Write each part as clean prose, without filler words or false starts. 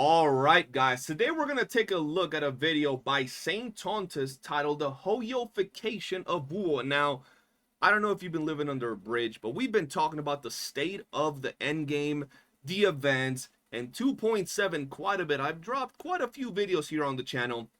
Alright guys, today we're going to take a look at a video by Saint Tontus titled The Hoyofication of Wuwa. Now, I don't know if you've been living under a bridge, but we've been talking about the state of the endgame, the events, and 2.7 quite a bit. I've dropped quite a few videos here on the channel,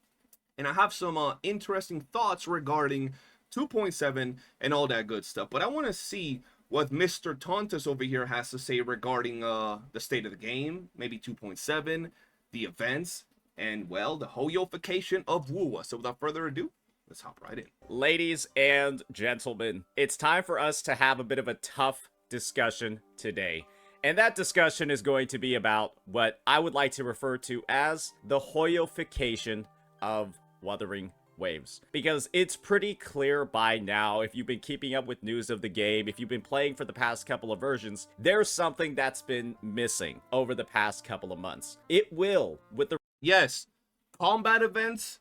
and I have some interesting thoughts regarding 2.7 and all that good stuff. But I want to see what Mr. Tontus over here has to say regarding the state of the game, maybe 2.7, the events, and, well, the Hoyofication of Wuwa. So without further ado, let's hop right in. Ladies and gentlemen, it's time for us to have a bit of a tough discussion today. And that discussion is going to be about what I would like to refer to as the Hoyofication of Wuthering Waves, because it's pretty clear by now, if you've been keeping up with news of the game, if you've been playing for the past couple of versions, there's something that's been missing over the past couple of months. It will, with the combat events,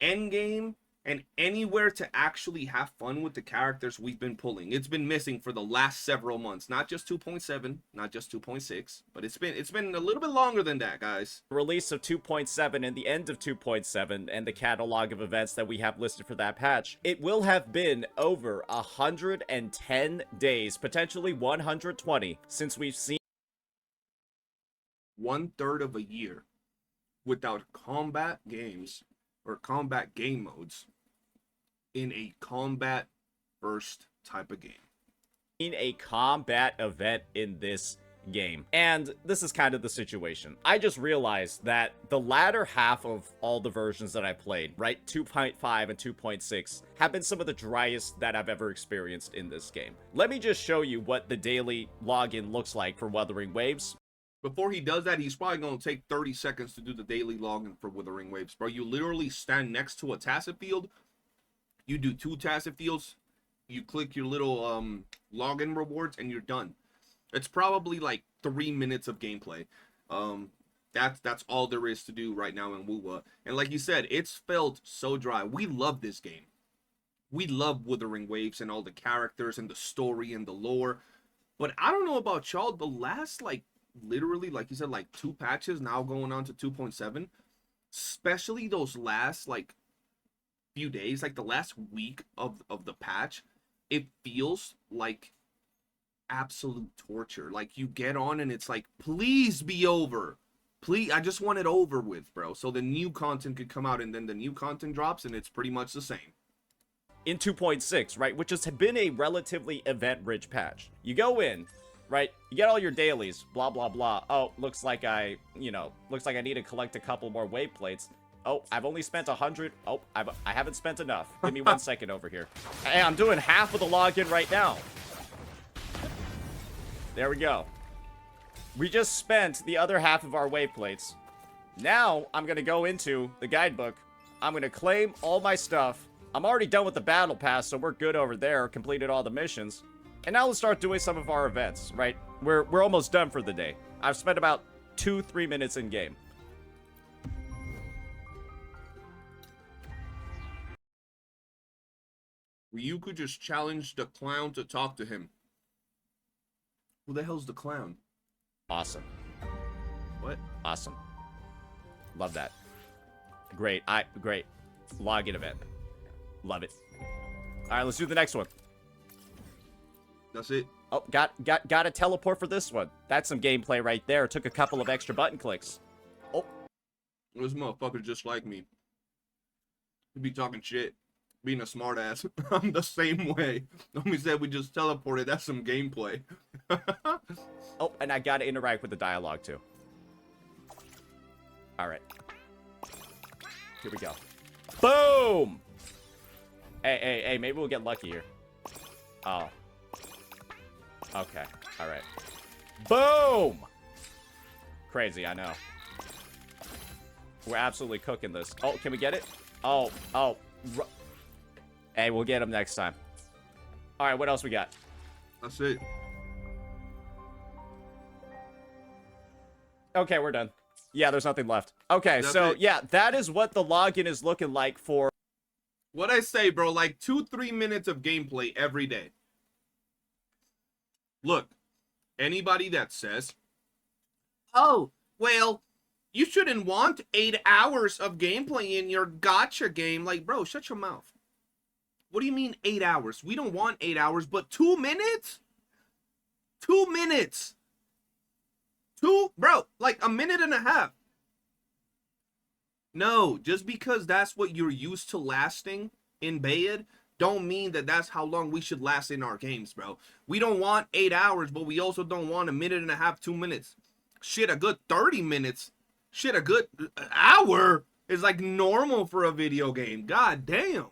endgame, and anywhere to actually have fun with the characters we've been pulling. It's been missing for the last several months. Not just 2.7, not just 2.6, but it's been a little bit longer than that, guys. Release of 2.7 and the end of 2.7 and the catalog of events that we have listed for that patch, it will have been over 110 days, potentially 120, since we've seen 1/3 of a year without combat games or combat game modes in a combat first type of game. in a combat event in this game. And this is kind of the situation. I just realized that the latter half of all the versions that I played, right, 2.5 and 2.6, have been some of the driest that I've ever experienced in this game. Let me just show you what the daily login looks like for Wuthering Waves. Before he does that, he's probably going to take 30 seconds to do the daily login for Wuthering Waves, bro. You literally stand next to a tacit field, you do 2 tacit fields, you click your little login rewards, and you're done. It's probably like 3 minutes of gameplay. That's all there is to do right now in Wuwa. And like you said, it's felt so dry. We love this game. We love Wuthering Waves and all the characters and the story and the lore. But I don't know about y'all, the last, like, literally, like you said, like 2 patches, now going on to 2.7, especially those last, like, few days, like the last week of the patch, it feels like absolute torture. Like, you get on and it's like, please be over. Please, I just want it over with, bro. So the new content could come out, and then the new content drops, and it's pretty much the same. In 2.6, right, which has been a relatively event-rich patch. You go in, right, you get all your dailies, blah, blah, blah. Oh, looks like I need to collect a couple more wave plates. Oh, I've only spent 100. Oh, I haven't spent enough. Give me 1 second over here. Hey, I'm doing half of the login right now. There we go. We just spent the other half of our wave plates. Now, I'm going to go into the guidebook. I'm going to claim all my stuff. I'm already done with the battle pass, so we're good over there. Completed all the missions. And now let's start doing some of our events, right? We're almost done for the day. I've spent about 2-3 minutes in game. You could just challenge the clown to talk to him. Who the hell's the clown? Awesome. What? Awesome. Love that. Great. Great. Login event. Love it. All right, let's do the next one. That's it. Oh, got a teleport for this one. That's some gameplay right there. Took a couple of extra button clicks. Oh. This motherfucker's just like me. He be talking shit, being a smartass. I'm the same way. Homie said we just teleported. That's some gameplay. Oh, and I gotta interact with the dialogue too. All right. Here we go. Boom! Hey, maybe we'll get lucky here. Oh. Okay, all right. Boom! Crazy, I know. We're absolutely cooking this. Oh, can we get it? Oh. Hey, we'll get him next time. All right, what else we got? That's it. Okay, we're done. Yeah, there's nothing left. Okay, so yeah, that is what the login is looking like for. What I say, bro, like 2-3 minutes of gameplay every day. Look, anybody that says, oh, well, You shouldn't want 8 hours of gameplay in your gacha game. Like, bro, shut your mouth. What do you mean 8 hours? We don't want 8 hours, but 2 minutes? 2 minutes. Bro, like a minute and a half. No, just because that's what you're used to lasting in bed, don't mean that that's how long we should last in our games, bro. We don't want 8 hours, but we also don't want a minute and a half, 2 minutes. Shit, a good 30 minutes. Shit, a good hour is like normal for a video game. God damn.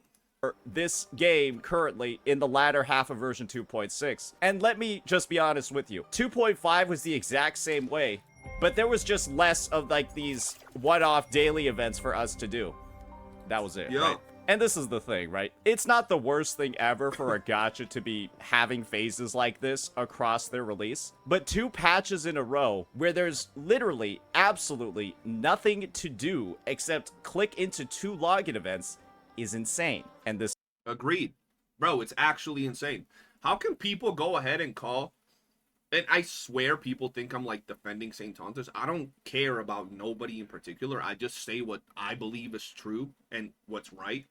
This game currently in the latter half of version 2.6. And let me just be honest with you. 2.5 was the exact same way, but there was just less of like these one-off daily events for us to do. That was it, right? And this is the thing, right? It's not the worst thing ever for a gacha to be having phases like this across their release, but 2 patches in a row where there's literally absolutely nothing to do except click into 2 login events is insane. And this agreed, bro, it's actually insane. How can people go ahead and call, and I swear people think I'm like defending Saint Tontas. I don't care about nobody in particular. I just say what I believe is true and what's right.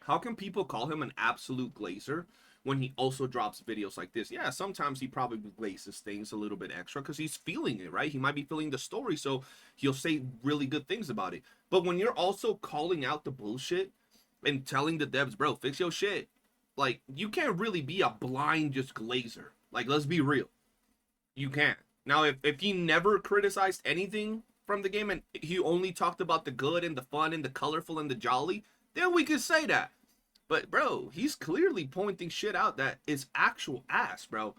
How can people call him an absolute glazer when he also drops videos like this? Yeah, sometimes he probably glazes things a little bit extra because he's feeling it, right? He might be feeling the story, so he'll say really good things about it. But when you're also calling out the bullshit and telling the devs, bro, fix your shit, like, you can't really be a blind just glazer. Like, let's be real. You can't. Now, if he never criticized anything from the game and he only talked about the good and the fun and the colorful and the jolly, then we could say that. But, bro, he's clearly pointing shit out that is actual ass, bro.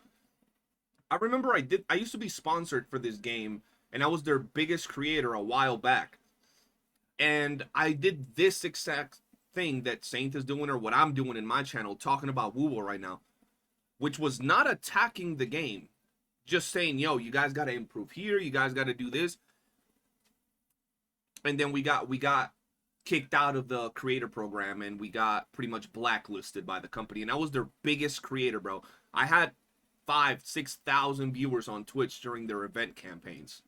I remember I used to be sponsored for this game, and I was their biggest creator a while back. And I did this exact thing that Saint is doing, or what I'm doing in my channel, talking about Wuwa right now, which was not attacking the game, just saying, yo, you guys got to improve here, you guys got to do this. And then we got kicked out of the creator program, and we got pretty much blacklisted by the company, and I was their biggest creator, bro. I had 5,000-6,000 viewers on Twitch during their event campaigns,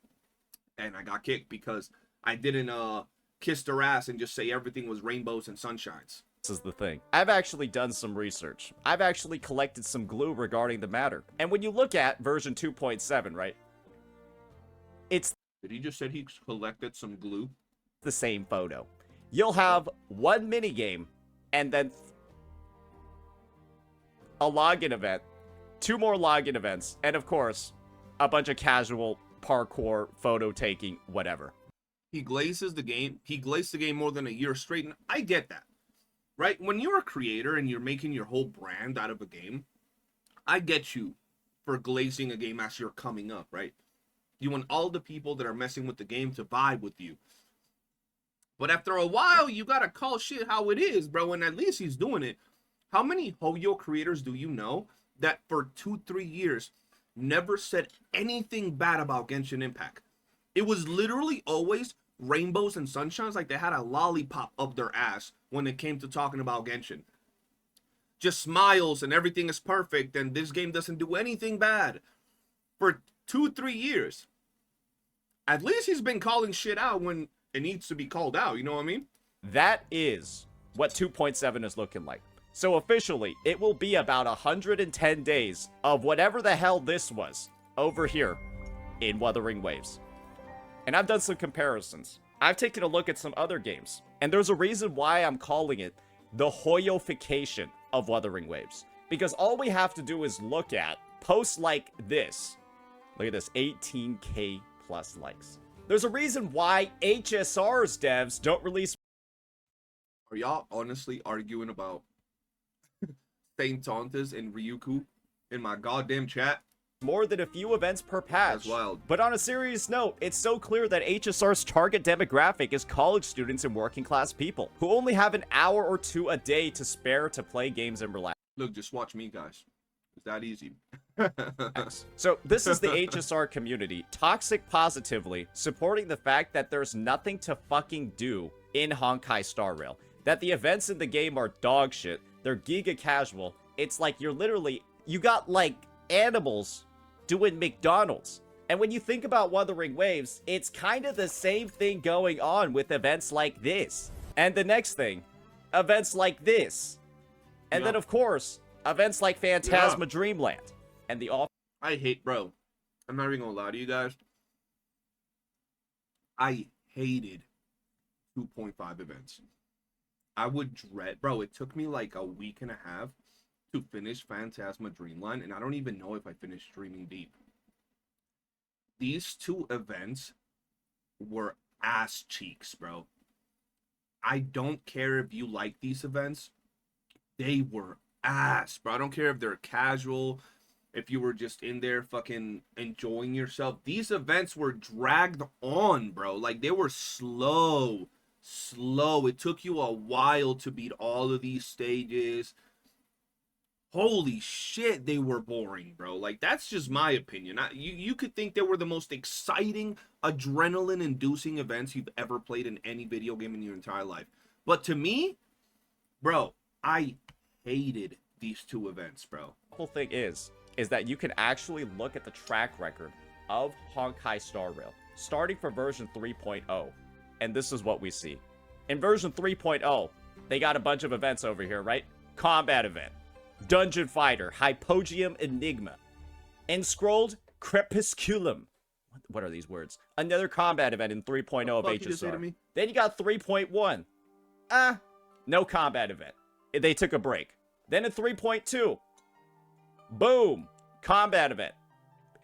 and I got kicked because I didn't kiss their ass and just say everything was rainbows and sunshines. This is the thing. I've actually done some research. I've actually collected some glue regarding the matter. And when you look at version 2.7, right? It's... Did he just say he collected some glue? The same photo. You'll have 1 minigame, and then a login event, 2 more login events, and of course, a bunch of casual parkour, photo taking, whatever. He glazes the game. He glazed the game more than a year straight, and I get that, right? When you're a creator and you're making your whole brand out of a game, I get you for glazing a game as you're coming up, right? You want all the people that are messing with the game to vibe with you. But after a while, you gotta call shit how it is, bro, and at least he's doing it. How many HOYO creators do you know that for 2-3 years never said anything bad about Genshin Impact? It was literally always rainbows and sunshines, like they had a lollipop up their ass when it came to talking about Genshin. Just smiles and everything is perfect and this game doesn't do anything bad for 2-3 years. At least he's been calling shit out when it needs to be called out, you know what I mean? That is what 2.7 is looking like. So officially, it will be about 110 days of whatever the hell this was over here in Wuthering Waves. And I've done some comparisons. I've taken a look at some other games, and there's a reason why I'm calling it the Hoyofication of Wuthering Waves. Because all we have to do is look at posts like this. Look at this, 18K plus likes. There's a reason why HSR's devs don't release... Are y'all honestly arguing about Saint Tontas and Ryuku in my goddamn chat? More than a few events per patch. That's wild. But on a serious note, it's so clear that HSR's target demographic is college students and working class people who only have an hour or 2 a day to spare to play games and relax. Look, just watch me, guys. It's that easy. So this is the HSR community, toxic positively, supporting the fact that there's nothing to fucking do in Honkai Star Rail. That the events in the game are dog shit. They're giga casual. It's like you're literally, you got like animals doing McDonald's. And when you think about Wuthering Waves, it's kind of the same thing going on with events like this. And the next thing, events like this. And then, of course, events like Phantasma Dreamland. And the off. I hate, bro. I'm not even gonna lie to you guys. I hated 2.5 events. I would dread, bro. It took me like a week and a half to finish Phantasma Dreamland, and I don't even know if I finished Streaming Deep. These two events were ass cheeks, bro. I don't care if you like these events. They were ass, bro. I don't care if they're casual, if you were just in there fucking enjoying yourself. These events were dragged on, bro. Like, they were slow. It took you a while to beat all of these stages. Holy shit, they were boring, bro. Like, that's just my opinion. You could think they were the most exciting, adrenaline-inducing events you've ever played in any video game in your entire life. But to me, bro, I hated these two events, bro. The whole thing is that you can actually look at the track record of Honkai Star Rail, starting from version 3.0. And this is what we see. In version 3.0, they got a bunch of events over here, right? Combat event. Dungeon Fighter, Hypogeum Enigma, Enscrolled Crepusculum. What are these words? Another combat event in 3.0 of HSR. Then you got 3.1. No combat event. They took a break. Then in 3.2, boom, combat event.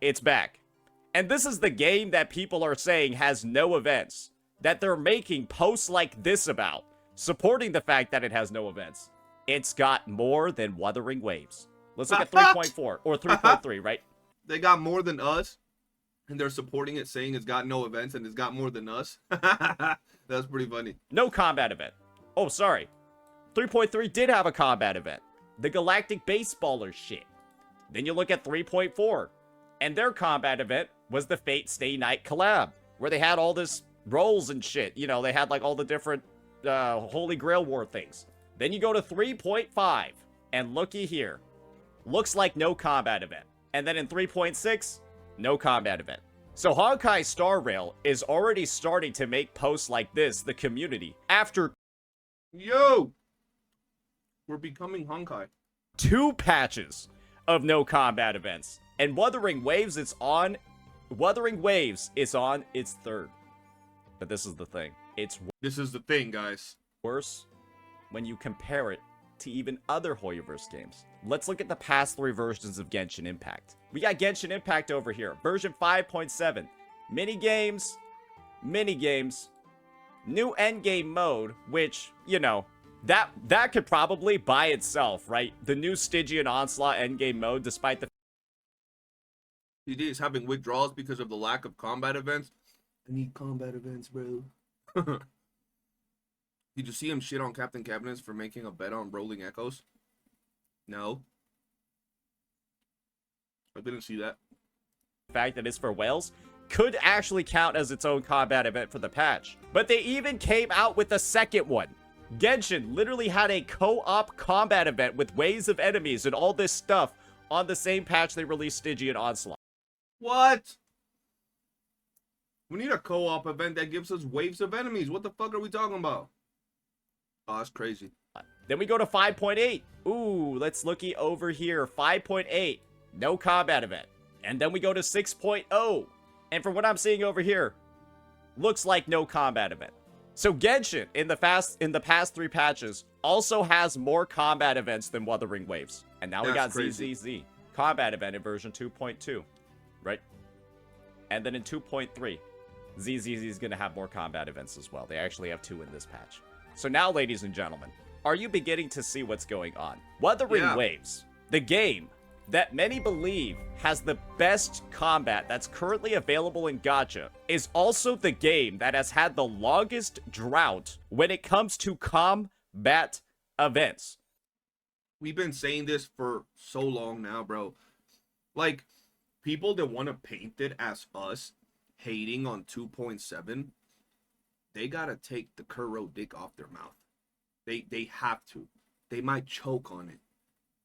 It's back. And this is the game that people are saying has no events, that they're making posts like this about, supporting the fact that it has no events. It's got more than Wuthering Waves. Let's look at 3.4 or 3.3, right? They got more than us, and they're supporting it, saying it's got no events, and it's got more than us. That's pretty funny. No combat event. Oh, sorry. 3.3 did have a combat event. The Galactic Baseballer shit. Then you look at 3.4, and their combat event was the Fate Stay Night collab, where they had all this rolls and shit. You know, they had like all the different Holy Grail War things. Then you go to 3.5, and looky here. Looks like no combat event. And then in 3.6, no combat event. So Honkai Star Rail is already starting to make posts like this, the community, after... Yo! We're becoming Honkai. 2 patches of no combat events. And Wuthering Waves is on its 3rd. But this is the thing. This is the thing, guys. Worse when you compare it to even other Hoyoverse games. Let's look at the past 3 versions of Genshin Impact. We got Genshin Impact over here, version 5.7. Minigames, new endgame mode, which, you know, that could probably by itself, right? The new Stygian Onslaught endgame mode, despite the... CD is having withdrawals because of the lack of combat events. I need combat events, bro. Did you see him shit on Captain Cabinets for making a bet on Rolling Echoes? No. I didn't see that. The fact that it's for whales could actually count as its own combat event for the patch. But they even came out with a second one. Genshin literally had a co-op combat event with waves of enemies and all this stuff on the same patch they released Stygian Onslaught. What? We need a co-op event that gives us waves of enemies. What the fuck are we talking about? Oh, that's crazy. Then we go to 5.8. Ooh, let's looky over here. 5.8. No combat event. And then we go to 6.0. And from what I'm seeing over here, looks like no combat event. So Genshin, in the past 3 patches, also has more combat events than Wuthering Waves. And now we got crazy. ZZZ. Combat event in version 2.2. Right? And then in 2.3, ZZZ is going to have more combat events as well. They actually have 2 in this patch. So now, ladies and gentlemen, are you beginning to see what's going on? Wuthering Waves, the game that many believe has the best combat that's currently available in Gacha, is also the game that has had the longest drought when it comes to combat events. We've been saying this for so long now, bro. Like, people that want to paint it as us hating on 2.7, they gotta take the Kuro dick off their mouth. They have to. They might choke on it.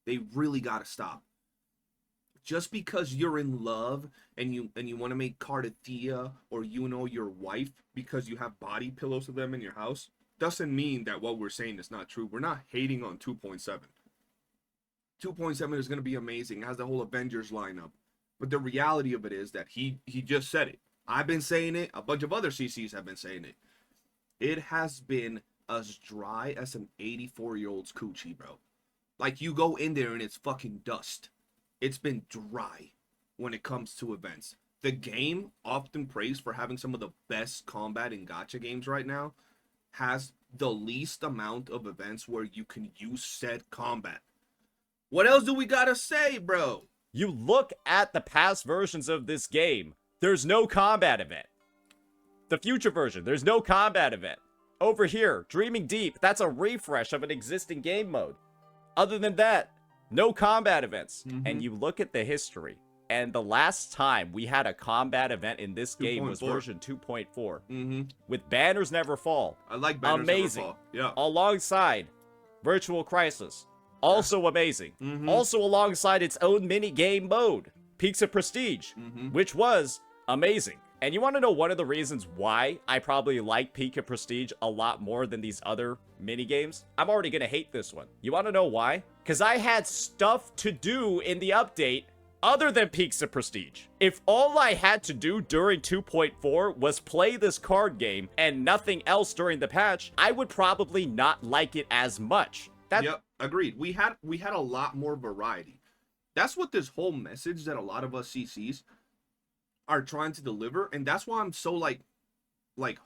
They really gotta stop. just because you're in love and you want to make Cardathia or your wife because you have body pillows of them in your house, doesn't mean that what we're saying is not true. We're not hating on 2.7. 2.7 is going to be amazing. It has the whole Avengers lineup. But the reality of it is that he just said it. I've been saying it. A bunch of other CCs have been saying it. It has been as dry as an 84-year-old's coochie, bro. Like, you go in there and it's fucking dust. It's been dry when it comes to events. The game, often praised for having some of the best combat in gacha games right now, has the least amount of events where you can use said combat. What else do we gotta say, bro? You look at the past versions of this game, there's no combat event. The future version, there's no combat event. Over here, Dreaming Deep, that's a refresh of an existing game mode. Other than that, no combat events. And you look at the history, and the last time we had a combat event in this game was version 2.4. With Banners Never Fall. I like Banners Never Fall. Yeah. Alongside Virtual Crisis. Also amazing. Also alongside its own mini-game mode, Peaks of Prestige, which was amazing. And you want to know one of the reasons why I probably like Peak of Prestige a lot more than these other mini-games? I'm already going to hate this one. You want to know why? Because I had stuff to do in the update other than Peaks of Prestige. If all I had to do during 2.4 was play this card game and nothing else during the patch, I would probably not like it as much. Yep, agreed. We had a lot more variety. That's what this whole message that a lot of us CCs are trying to deliver, and that's why I'm so like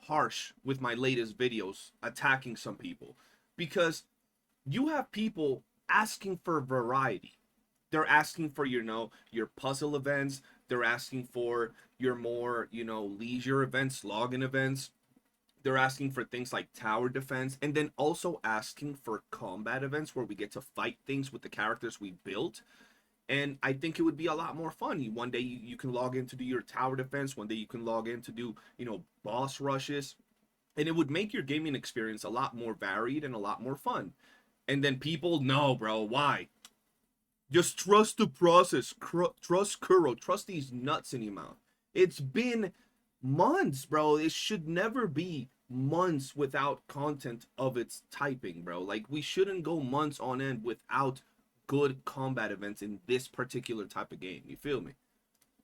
harsh with my latest videos attacking some people, because you have people asking for variety. They're asking for your puzzle events. They're asking for your more leisure events, login events. They're asking for things like tower defense, and then also asking for combat events where we get to fight things with the characters we built. And I think it would be a lot more fun. One day you can log in to do your tower defense. One day you can log in to do, boss rushes. And it would make your gaming experience a lot more varied and a lot more fun. And then people, no, bro, why? Just trust the process. Trust Kuro. Trust these nuts in your mouth. It's been months, bro. It should never be months without content of its typing, bro. Like, we shouldn't go months on end without good combat events in this particular type of game. You feel me?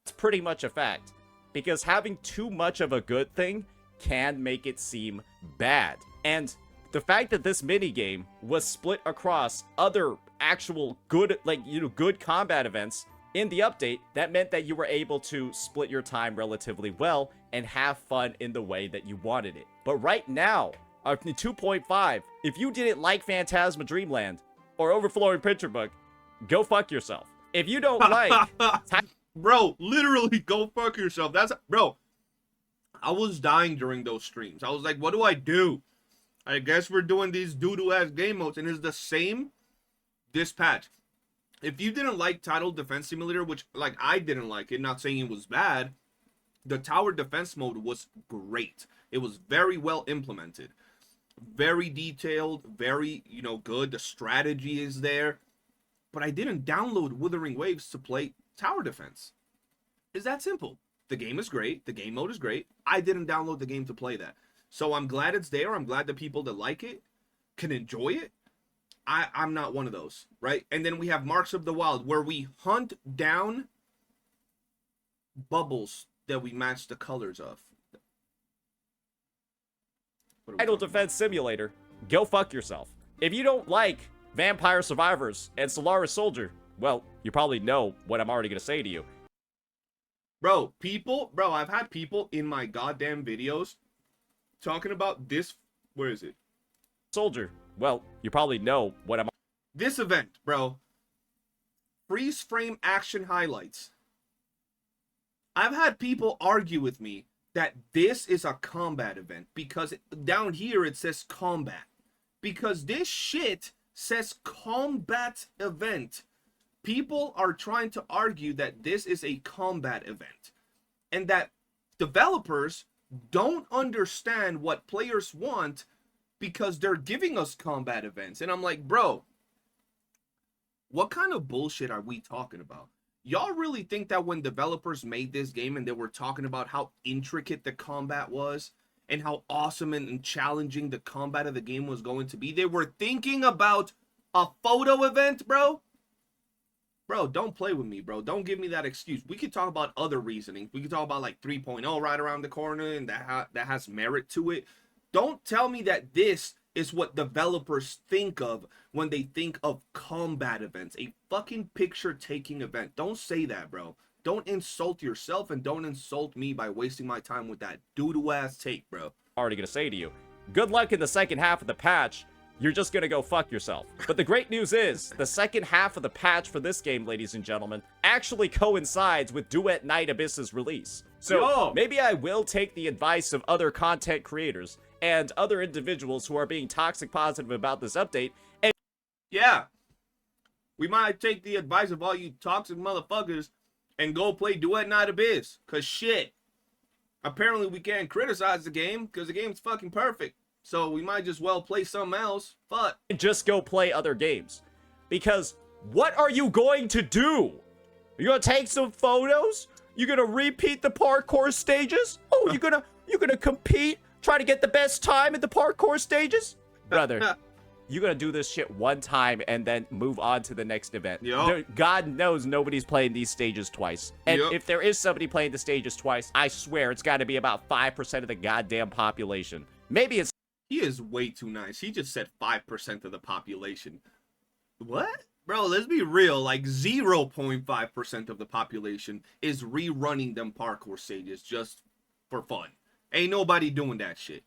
It's pretty much a fact, because having too much of a good thing can make it seem bad. And the fact that this minigame was split across other actual good, good combat events in the update, that meant that you were able to split your time relatively well and have fun in the way that you wanted it. But right now, in 2.5, if you didn't like Phantasma Dreamland or Overflowing Picture Book, go fuck yourself. If you don't like... Bro, literally go fuck yourself. Bro, I was dying during those streams. I was like, what do I do? I guess we're doing these doo-doo ass game modes, and it's the same this patch. If you didn't like Title Defense Simulator, which, I didn't like it, not saying it was bad, the tower defense mode was great. It was very well implemented. Very detailed, very, good. The strategy is there. But I didn't download Withering Waves to play tower defense. It's that simple. The game is great. The game mode is great. I didn't download the game to play that. So I'm glad it's there. I'm glad the people that like it can enjoy it. I'm not one of those, right? And then we have Marks of the Wild, where we hunt down bubbles that we match the colors of. Title Defense Simulator, go fuck yourself. If you don't like Vampire Survivors and Solaris Soldier, well, you probably know what I'm already going to say to you. Bro, I've had people in my goddamn videos talking about this. Where is it? Soldier. Well, you probably know what I'm... This event, bro. Freeze frame action highlights. I've had people argue with me that this is a combat event because down here it says combat. Because this shit says combat event. People are trying to argue that this is a combat event. And that developers don't understand what players want because they're giving us combat events. And I'm like, bro, what kind of bullshit are we talking about? Y'all really think that when developers made this game and they were talking about how intricate the combat was and how awesome and challenging the combat of the game was going to be, they were thinking about a photo event, bro? Bro, don't play with me, bro. Don't give me that excuse. We could talk about other reasoning. We could talk about like 3.0 right around the corner and that has merit to it. Don't tell me that this is what developers think of when they think of combat events. A fucking picture-taking event. Don't say that, bro. Don't insult yourself and don't insult me by wasting my time with that doo-doo-ass take, bro. Already gonna say to you, good luck in the second half of the patch. You're just gonna go fuck yourself. But the great news is, the second half of the patch for this game, ladies and gentlemen, actually coincides with Duet Night Abyss's release. So maybe I will take the advice of other content creators and other individuals who are being toxic positive about this update. And yeah, we might take the advice of all you toxic motherfuckers and go play Duet Night Abyss. Cause shit, apparently we can't criticize the game because the game's fucking perfect. So we might just well play something else. But just go play other games. Because what are you going to do? You're gonna take some photos? You're gonna repeat the parkour stages? Oh, you're gonna compete? Try to get the best time at the parkour stages? Brother, you're gonna do this shit one time and then move on to the next event. God knows nobody's playing these stages twice. And if there is somebody playing the stages twice, I swear it's gotta be about 5% of the goddamn population. Maybe it's... He is way too nice. He just said 5% of the population. What? Bro, let's be real. Like 0.5% of the population is rerunning them parkour stages just for fun. Ain't nobody doing that shit.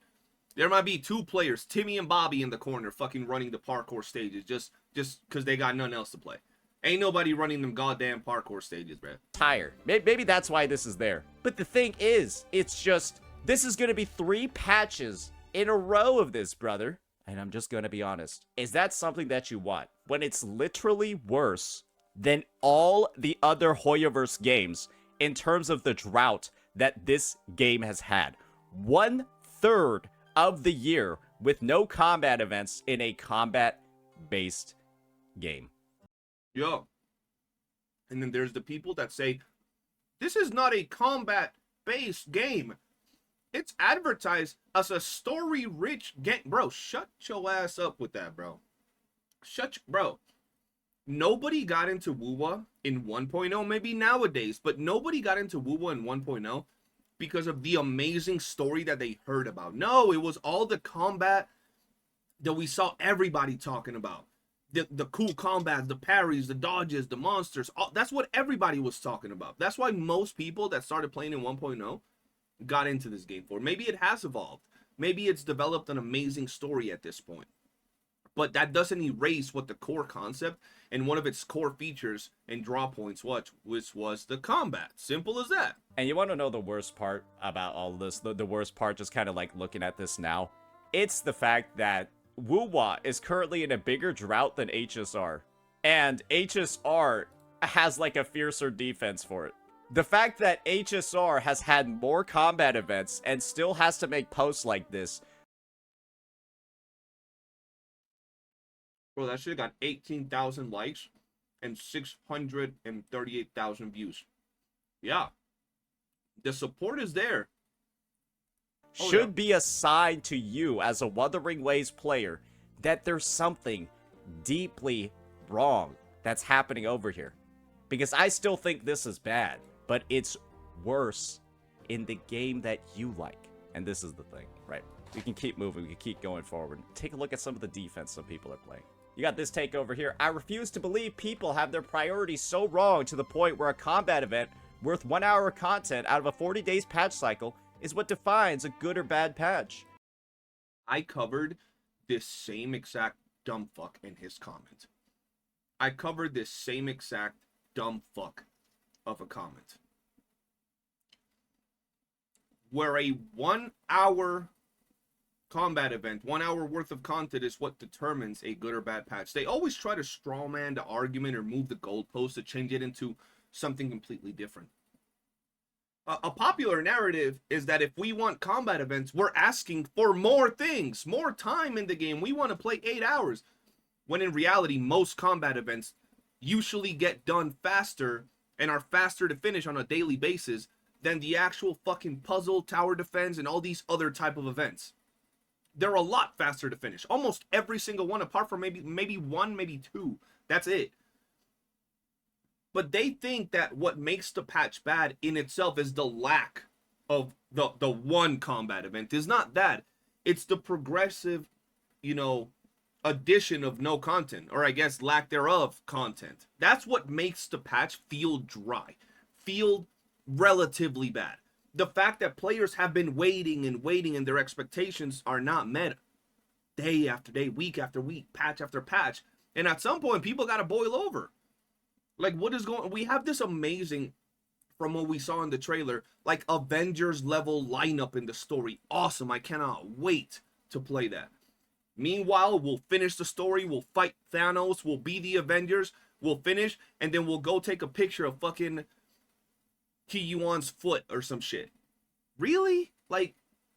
There might be 2 players, Timmy and Bobby, in the corner fucking running the parkour stages just because they got nothing else to play. Ain't nobody running them goddamn parkour stages, bro. Tired. Maybe that's why this is there. But the thing is, it's just, this is going to be 3 patches in a row of this, brother. And I'm just gonna be honest. Is that something that you want? When it's literally worse than all the other Hoyoverse games in terms of the drought that this game has had. 1/3 of the year with no combat events in a combat-based game. Yo. And then there's the people that say, this is not a combat-based game. It's advertised as a story-rich game. Bro, shut your ass up with that, bro. Bro. Nobody got into Wuwa in 1.0, maybe nowadays, but nobody got into Wuwa in 1.0 because of the amazing story that they heard about. No, it was all the combat that we saw everybody talking about. The cool combats, the parries, the dodges, the monsters. That's what everybody was talking about. That's why most people that started playing in 1.0 got into this game for. Maybe it has evolved. Maybe it's developed an amazing story at this point. But that doesn't erase what the core concept and one of its core features and draw points which was the combat. Simple as that. And you want to know the worst part about all this? The worst part, just kind of like looking at this now, it's the fact that Wuwa is currently in a bigger drought than HSR. And HSR has like a fiercer defense for it. The fact that HSR has had more combat events and still has to make posts like this. Bro, that shit got 18,000 likes and 638,000 views. Yeah. The support is there. Should be a sign to you as a Wuthering Waves player that there's something deeply wrong that's happening over here. Because I still think this is bad. But it's worse in the game that you like. And this is the thing, right? We can keep moving. We can keep going forward. Take a look at some of the defense some people are playing. You got this take over here. I refuse to believe people have their priorities so wrong to the point where a combat event worth 1 hour of content out of a 40 days patch cycle is what defines a good or bad patch. I covered this same exact dumb fuck in his comment. I covered this same exact dumb fuck of a comment where a 1 hour combat event, 1 hour worth of content is what determines a good or bad patch. They always try to strawman the argument or move the goalpost to change it into something completely different. A popular narrative is that if we want combat events, we're asking for more things, more time in the game. We want to play 8 hours. When in reality, most combat events usually get done faster and are faster to finish on a daily basis than the actual fucking puzzle, tower defense, and all these other type of events. They're a lot faster to finish. Almost every single one, apart from maybe one, maybe two. That's it. But they think that what makes the patch bad in itself is the lack of the one combat event. It's not that. It's the progressive, you know, addition of no content, or I guess lack thereof content. That's what makes the patch feel dry, feel relatively bad. The fact that players have been waiting and waiting and their expectations are not met day after day, week after week, patch after patch. And at some point, people got to boil over. Like, what is going on? We have this amazing, from what we saw in the trailer, like Avengers level lineup in the story. Awesome. I cannot wait to play that. Meanwhile, we'll finish the story. We'll fight Thanos. We'll be the Avengers. We'll finish. And then we'll go take a picture of fucking Ki Yuan's foot or some shit. Really? Like,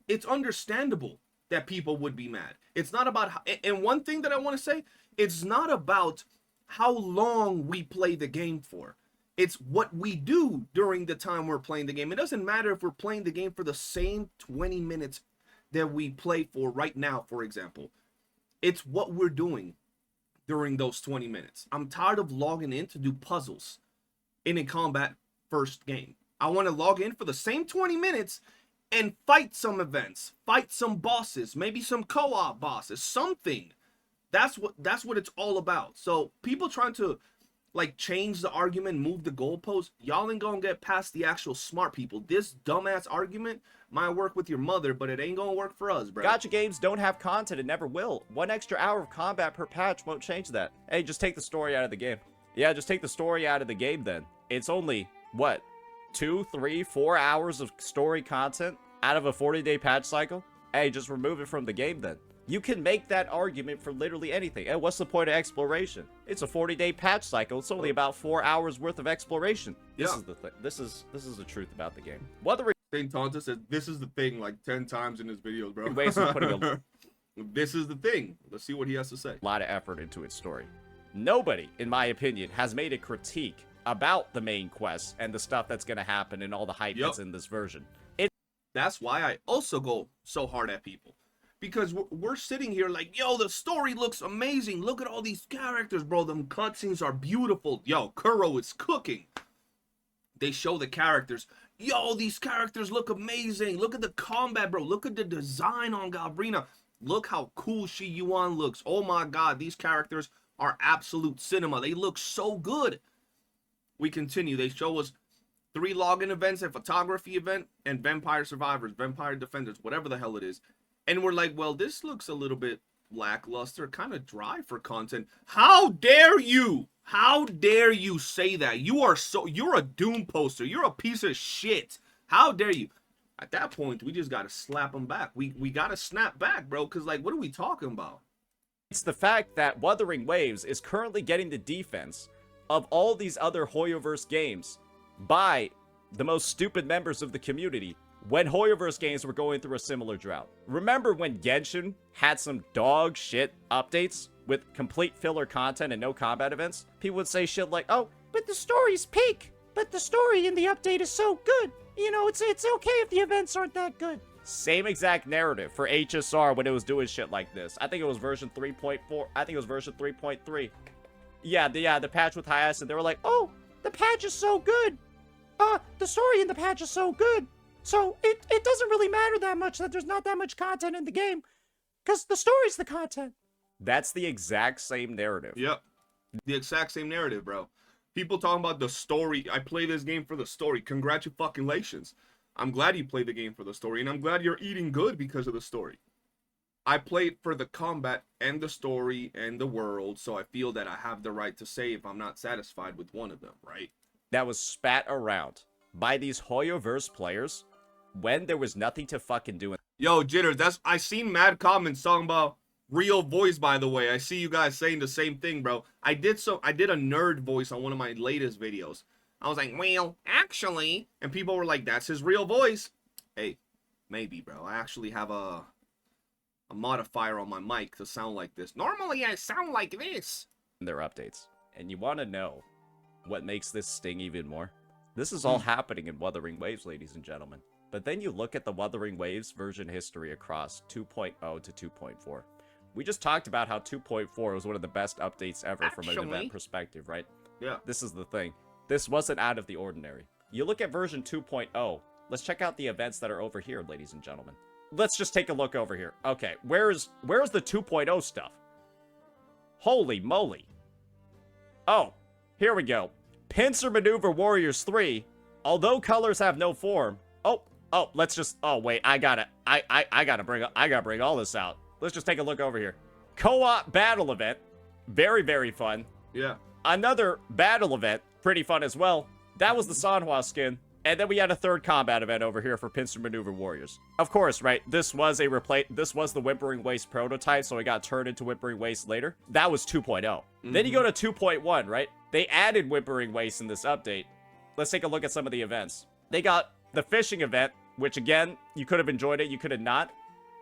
it's understandable that people would be mad. It's not about how, and one thing that I want to say, it's not about how long we play the game for. It's what we do during the time we're playing the game. It doesn't matter if we're playing the game for the same 20 minutes that we play for right now, for example. It's what we're doing during those 20 minutes. I'm tired of logging in to do puzzles in a combat first game. I want to log in for the same 20 minutes and fight some events, fight some bosses, maybe some co-op bosses, something. That's what it's all about. So people trying to like change the argument, move the goalpost, y'all ain't gonna get past the actual smart people. This dumbass argument might work with your mother, but it ain't gonna work for us, bro. Gacha games don't have content and never will. 1 extra hour of combat per patch won't change that. Hey, just take the story out of the game. Yeah, just take the story out of the game then. It's only, what, 2, 3, 4 hours of story content out of a 40-day patch cycle? Hey, just remove it from the game then. You can make that argument for literally anything. And what's the point of exploration? It's a 40-day patch cycle. It's only about 4 hours worth of exploration. This is the thing. This is the truth about the game. Whether Saint Tonta says this is the thing like 10 times in his videos, bro. ways of putting a This is the thing. Let's see what he has to say. lot of effort into its story. Nobody, in my opinion, has made a critique about the main quest and the stuff that's going to happen and all the hype that's in this version. That's why I also go so hard at people. Because we're sitting here like, yo, the story looks amazing. Look at all these characters, bro. Them cutscenes are beautiful. Yo, Kuro is cooking. They show the characters. Yo, these characters look amazing. Look at the combat, bro. Look at the design on Gabrina. Look how cool Shi Yuan looks. Oh my god, these characters are absolute cinema. They look so good. We continue. They show us 3 login events, a photography event, and Vampire Survivors, Vampire Defenders, whatever the hell it is. And we're like, well, this looks a little bit lackluster, kind of dry for content. How dare you? How dare you say that? You're a Doom poster. You're a piece of shit. How dare you? At that point, we just got to slap them back. We got to snap back, bro, because, like, what are we talking about? It's the fact that Wuthering Waves is currently getting the defense of all these other Hoyoverse games by the most stupid members of the community when Hoyoverse games were going through a similar drought. Remember when Genshin had some dog shit updates with complete filler content and no combat events? People would say shit like, oh, but the story's peak. But the story in the update is so good. You know, it's okay if the events aren't that good. Same exact narrative for HSR when it was doing shit like this. I think it was version 3.4. I think it was version 3.3. Yeah, the patch with Hias, and they were like, oh, the patch is so good. The story in the patch is so good. So it doesn't really matter that much that there's not that much content in the game. Because the story's the content. That's the exact same narrative. Yep. The exact same narrative, bro. People talking about the story. I play this game for the story. Congratulations. I'm glad you play the game for the story, and I'm glad you're eating good because of the story. I played for the combat and the story and the world, so I feel that I have the right to say if I'm not satisfied with one of them, right? That was spat around by these Hoyoverse players when there was nothing to fucking do. Yo, Jitters, I seen mad comments talking about real voice, by the way. I see you guys saying the same thing, bro. I did a nerd voice on one of my latest videos. I was like, well, actually, and people were like, that's his real voice. Hey, maybe, bro. I actually have a modifier on my mic to sound like this. Normally, I sound like this. Their updates. And you want to know what makes this sting even more? This is all happening in Wuthering Waves, ladies and gentlemen. But then you look at the Wuthering Waves version history across 2.0 to 2.4. We just talked about how 2.4 was one of the best updates ever from an event perspective, right? Yeah. This is the thing. This wasn't out of the ordinary. You look at version 2.0. Let's check out the events that are over here, ladies and gentlemen. Let's just take a look over here. Okay, where's the 2.0 stuff? Holy moly. Oh, here we go. Pincer Maneuver Warriors 3. Although colors have no form. Oh, let's just, oh wait, I gotta bring all this out. Let's just take a look over here. Co-op battle event. Very, very fun. Yeah. Another battle event. Pretty fun as well. That was the Sanhua skin. And then we had a third combat event over here for Pincer Maneuver Warriors. Of course, right? This was the Whimpering Waste prototype, so it got turned into Whimpering Waste later. That was 2.0. Then you go to 2.1, right? They added Whimpering Waste in this update. Let's take a look at some of the events. They got the fishing event, which again, you could have enjoyed it, you could have not.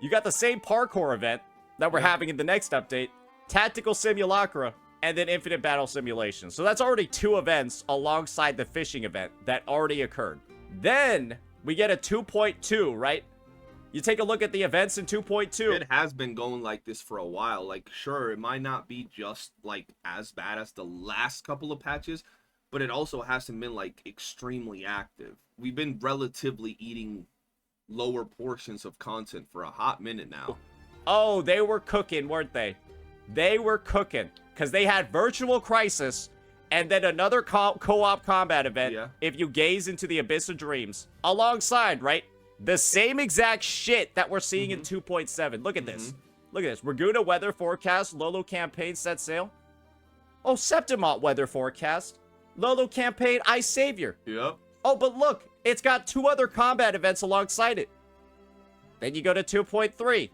You got the same parkour event that we're having in the next update, Tactical Simulacra, and then Infinite Battle Simulation. So that's already 2 events alongside the fishing event that already occurred. Then we get a 2.2, right? You take a look at the events in 2.2. It has been going like this for a while. Like, sure, it might not be just like as bad as the last couple of patches, but it also hasn't been like extremely active. We've been relatively eating lower portions of content for a hot minute now. Oh, they were cooking, weren't they? They were cooking because they had Virtual Crisis and then another co-op combat event. Yeah. If you gaze into the Abyss of Dreams alongside, right? The same exact shit that we're seeing in 2.7. Look at this. Look at this. Raguna weather forecast. Lolo campaign set sail. Oh, Septimont weather forecast. Lolo campaign Ice Savior. Yep. Oh, but look. It's got 2 other combat events alongside it. Then you go to 2.3.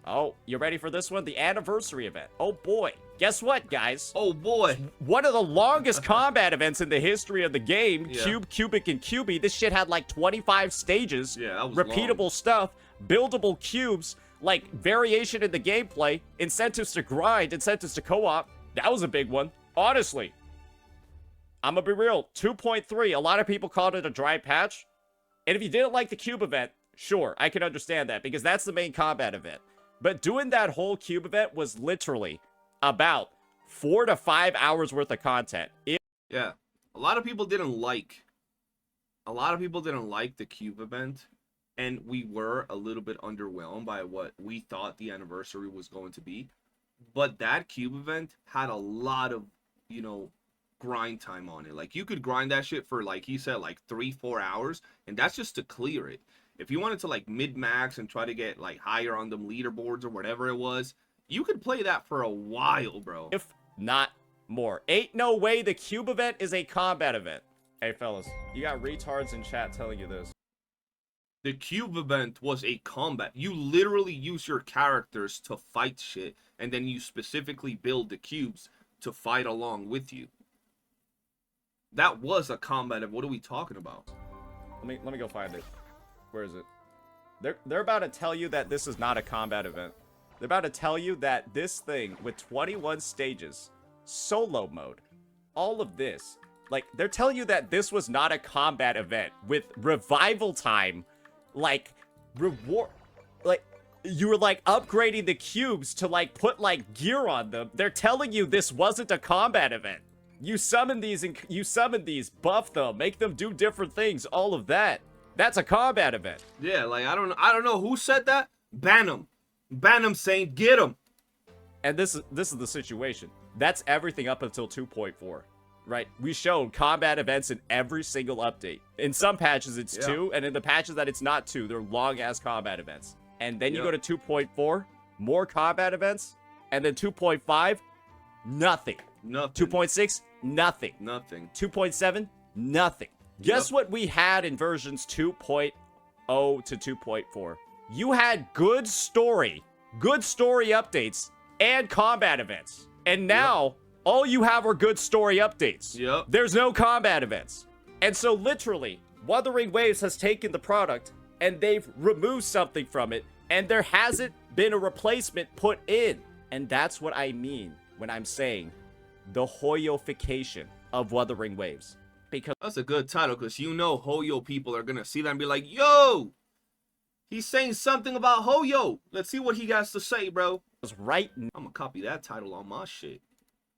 Oh, you ready for this one? The anniversary event. Oh boy. Guess what, guys? Oh boy. One of the longest combat events in the history of the game. Yeah. Cube, Cubic, and Cubie. This shit had like 25 stages. Yeah, that was repeatable long. stuff. Buildable cubes. Like variation in the gameplay. Incentives to grind. Incentives to co-op. That was a big one. Honestly. I'm gonna be real. 2.3. A lot of people called it a dry patch. And if you didn't like the cube event, sure, I can understand that. Because that's the main combat event. But doing that whole cube event was literally about 4 to 5 hours worth of content. Yeah. A lot of people didn't like the cube event, and we were a little bit underwhelmed by what we thought the anniversary was going to be. But that cube event had a lot of, you know, grind time on it. Like, you could grind that shit for, like he said, like 3-4 hours, and that's just to clear it. If you wanted to like mid-max and try to get like higher on them leaderboards or whatever it was, you could play that for a while, bro. If not more. Ain't no way the cube event is a combat event. Hey, fellas, you got retards in chat telling you this. The cube event was a combat. You literally use your characters to fight shit, and then you specifically build the cubes to fight along with you. That was a combat event. What are we talking about? Let me go find it. Where is it? They're about to tell you that this is not a combat event. They're about to tell you that this thing with 21 stages, solo mode, all of this, like, they're telling you that this was not a combat event with revival time, like, reward, like, you were, like, upgrading the cubes to, like, put, like, gear on them. They're telling you this wasn't a combat event. You summon these, buff them, make them do different things, all of that. That's a combat event. Yeah, like, I don't know who said that. Ban them. Ban them, Saint. Get them. And this is the situation. That's everything up until 2.4, right? We showed combat events in every single update. In some patches, it's 2, and in the patches that it's not 2, they're long-ass combat events. And then you go to 2.4, more combat events, and then 2.5, nothing. Nothing. 2.6, nothing. Nothing. 2.7, nothing. Guess what we had in versions 2.0 to 2.4? You had good story updates, and combat events. And now, all you have are good story updates. Yep. There's no combat events. And so literally, Wuthering Waves has taken the product, and they've removed something from it, and there hasn't been a replacement put in. And that's what I mean when I'm saying the Hoyofication of Wuthering Waves. Because That's a good title, because you know Hoyo people are gonna see that and be like, yo, he's saying something about Hoyo. Let's see what he has to say, bro. right I'm gonna copy that title on my shit.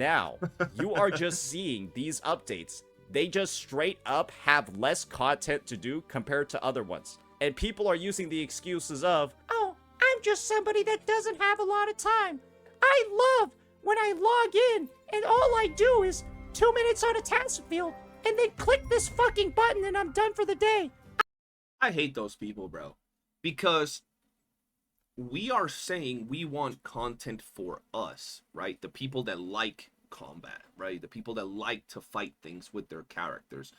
now, you are just seeing these updates. They just straight up have less content to do compared to other ones. And people are using the excuses of, oh, I'm just somebody that doesn't have a lot of time. I love when I log in and all I do is 2 minutes on a task field and then click this fucking button and I'm done for the day. I hate those people, bro. Because we are saying we want content for us, right? The people that like combat, right? The people that like to fight things with their characters.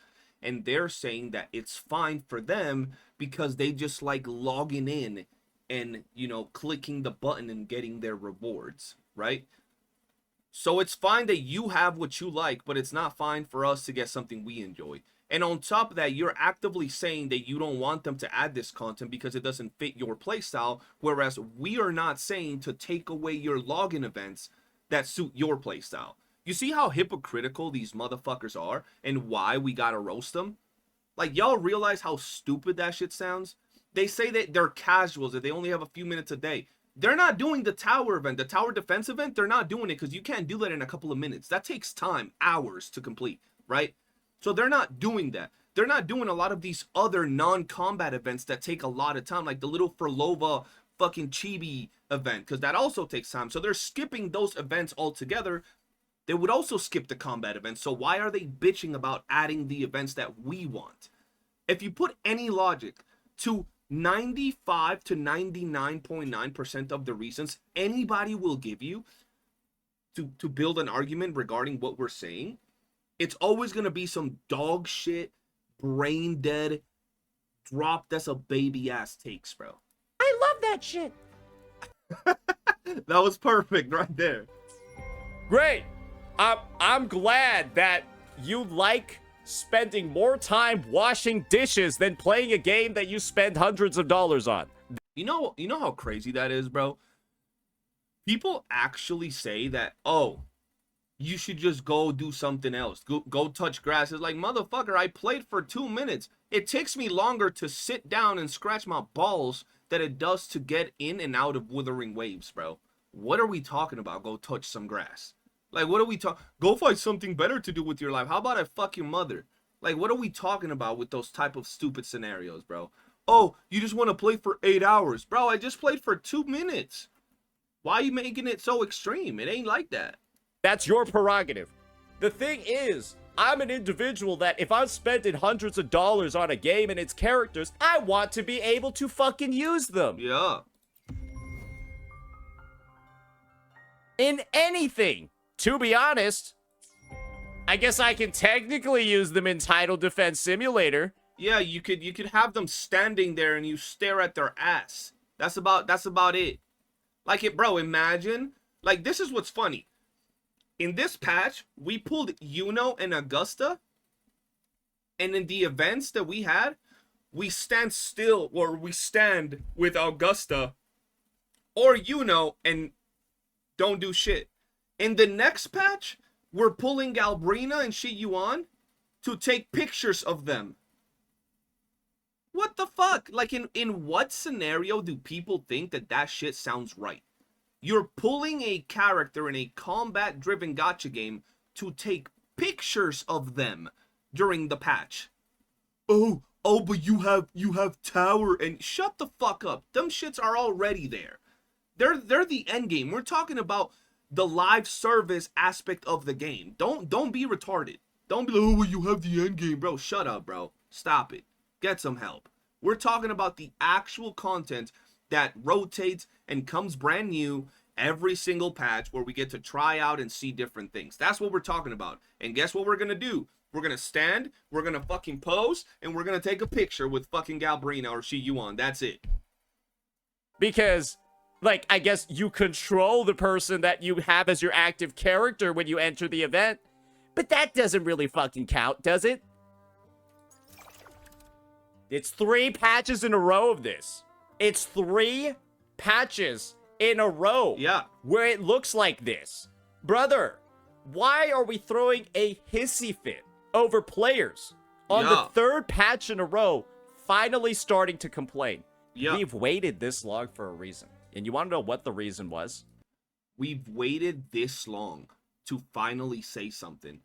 And they're saying that it's fine for them because they just like logging in and, you know, clicking the button and getting their rewards, right? So it's fine that you have what you like, but it's not fine for us to get something we enjoy. And on top of that, you're actively saying that you don't want them to add this content because it doesn't fit your playstyle, whereas we are not saying to take away your login events that suit your playstyle. You see how hypocritical these motherfuckers are and why we gotta roast them? Like, y'all realize how stupid that shit sounds? They say that they're casuals, that they only have a few minutes a day. They're not doing the tower event, the tower defense event. They're not doing it because you can't do that in a couple of minutes. That takes time, hours to complete, right? So they're not doing that. They're not doing a lot of these other non-combat events that take a lot of time, like the little Furlova fucking chibi event, because that also takes time. So they're skipping those events altogether. They would also skip the combat events. So why are they bitching about adding the events that we want? If you put any logic to 95 to 99.9% of the reasons anybody will give you to build an argument regarding what we're saying, it's always going to be some dog shit, brain dead, drop that's a baby ass takes, bro. I love that shit. That was perfect right there. Great. I'm glad that you like spending more time washing dishes than playing a game that you spend hundreds of dollars on. You know how crazy that is, bro? People actually say that, oh, you should just go do something else. Go touch grass. It's like, motherfucker, I played for 2 minutes. It takes me longer to sit down and scratch my balls than it does to get in and out of Wuthering Waves, bro. What are we talking about? Go touch some grass. Like, what are we talking? Go find something better to do with your life. How about I fuck your mother? Like, what are we talking about with those type of stupid scenarios, bro? Oh, you just want to play for 8 hours. Bro, I just played for 2 minutes. Why are you making it so extreme? It ain't like that. That's your prerogative. The thing is, I'm an individual that if I'm spending hundreds of dollars on a game and its characters, I want to be able to fucking use them. Yeah. In anything. To be honest, I guess I can technically use them in Title Defense Simulator. Yeah, you could have them standing there and you stare at their ass. That's about it. Like, it, bro, imagine, like, this is what's funny. In this patch, we pulled Yuno and Augusta, and in the events that we had, we stand still, or we stand with Augusta or Yuno and don't do shit. In the next patch, we're pulling Galbrina and Shi Yuan to take pictures of them. What the fuck? Like, in what scenario do people think that shit sounds right? You're pulling a character in a combat-driven gacha game to take pictures of them during the patch. Oh, but you have tower and shut the fuck up. Them shits are already there. They're the end game. We're talking about the live service aspect of the game. Don't be retarded. Don't be like, oh, well, you have the end game, bro. Shut up, bro. Stop it. Get some help. We're talking about the actual content that rotates and comes brand new every single patch where we get to try out and see different things. That's what we're talking about. And guess what we're going to do? We're going to stand, we're going to fucking pose, and we're going to take a picture with fucking Galbrina or Shi Yuan. That's it. Because, like, I guess you control the person that you have as your active character when you enter the event. But that doesn't really fucking count, does it? It's 3 patches in a row of this. It's 3 patches in a row. Yeah. Where it looks like this. Brother, Why are we throwing a hissy fit over players on the Yeah. third patch in a row finally starting to complain? Yeah. We've waited this long for a reason. And you want to know what the reason was? We've waited this long to finally say something,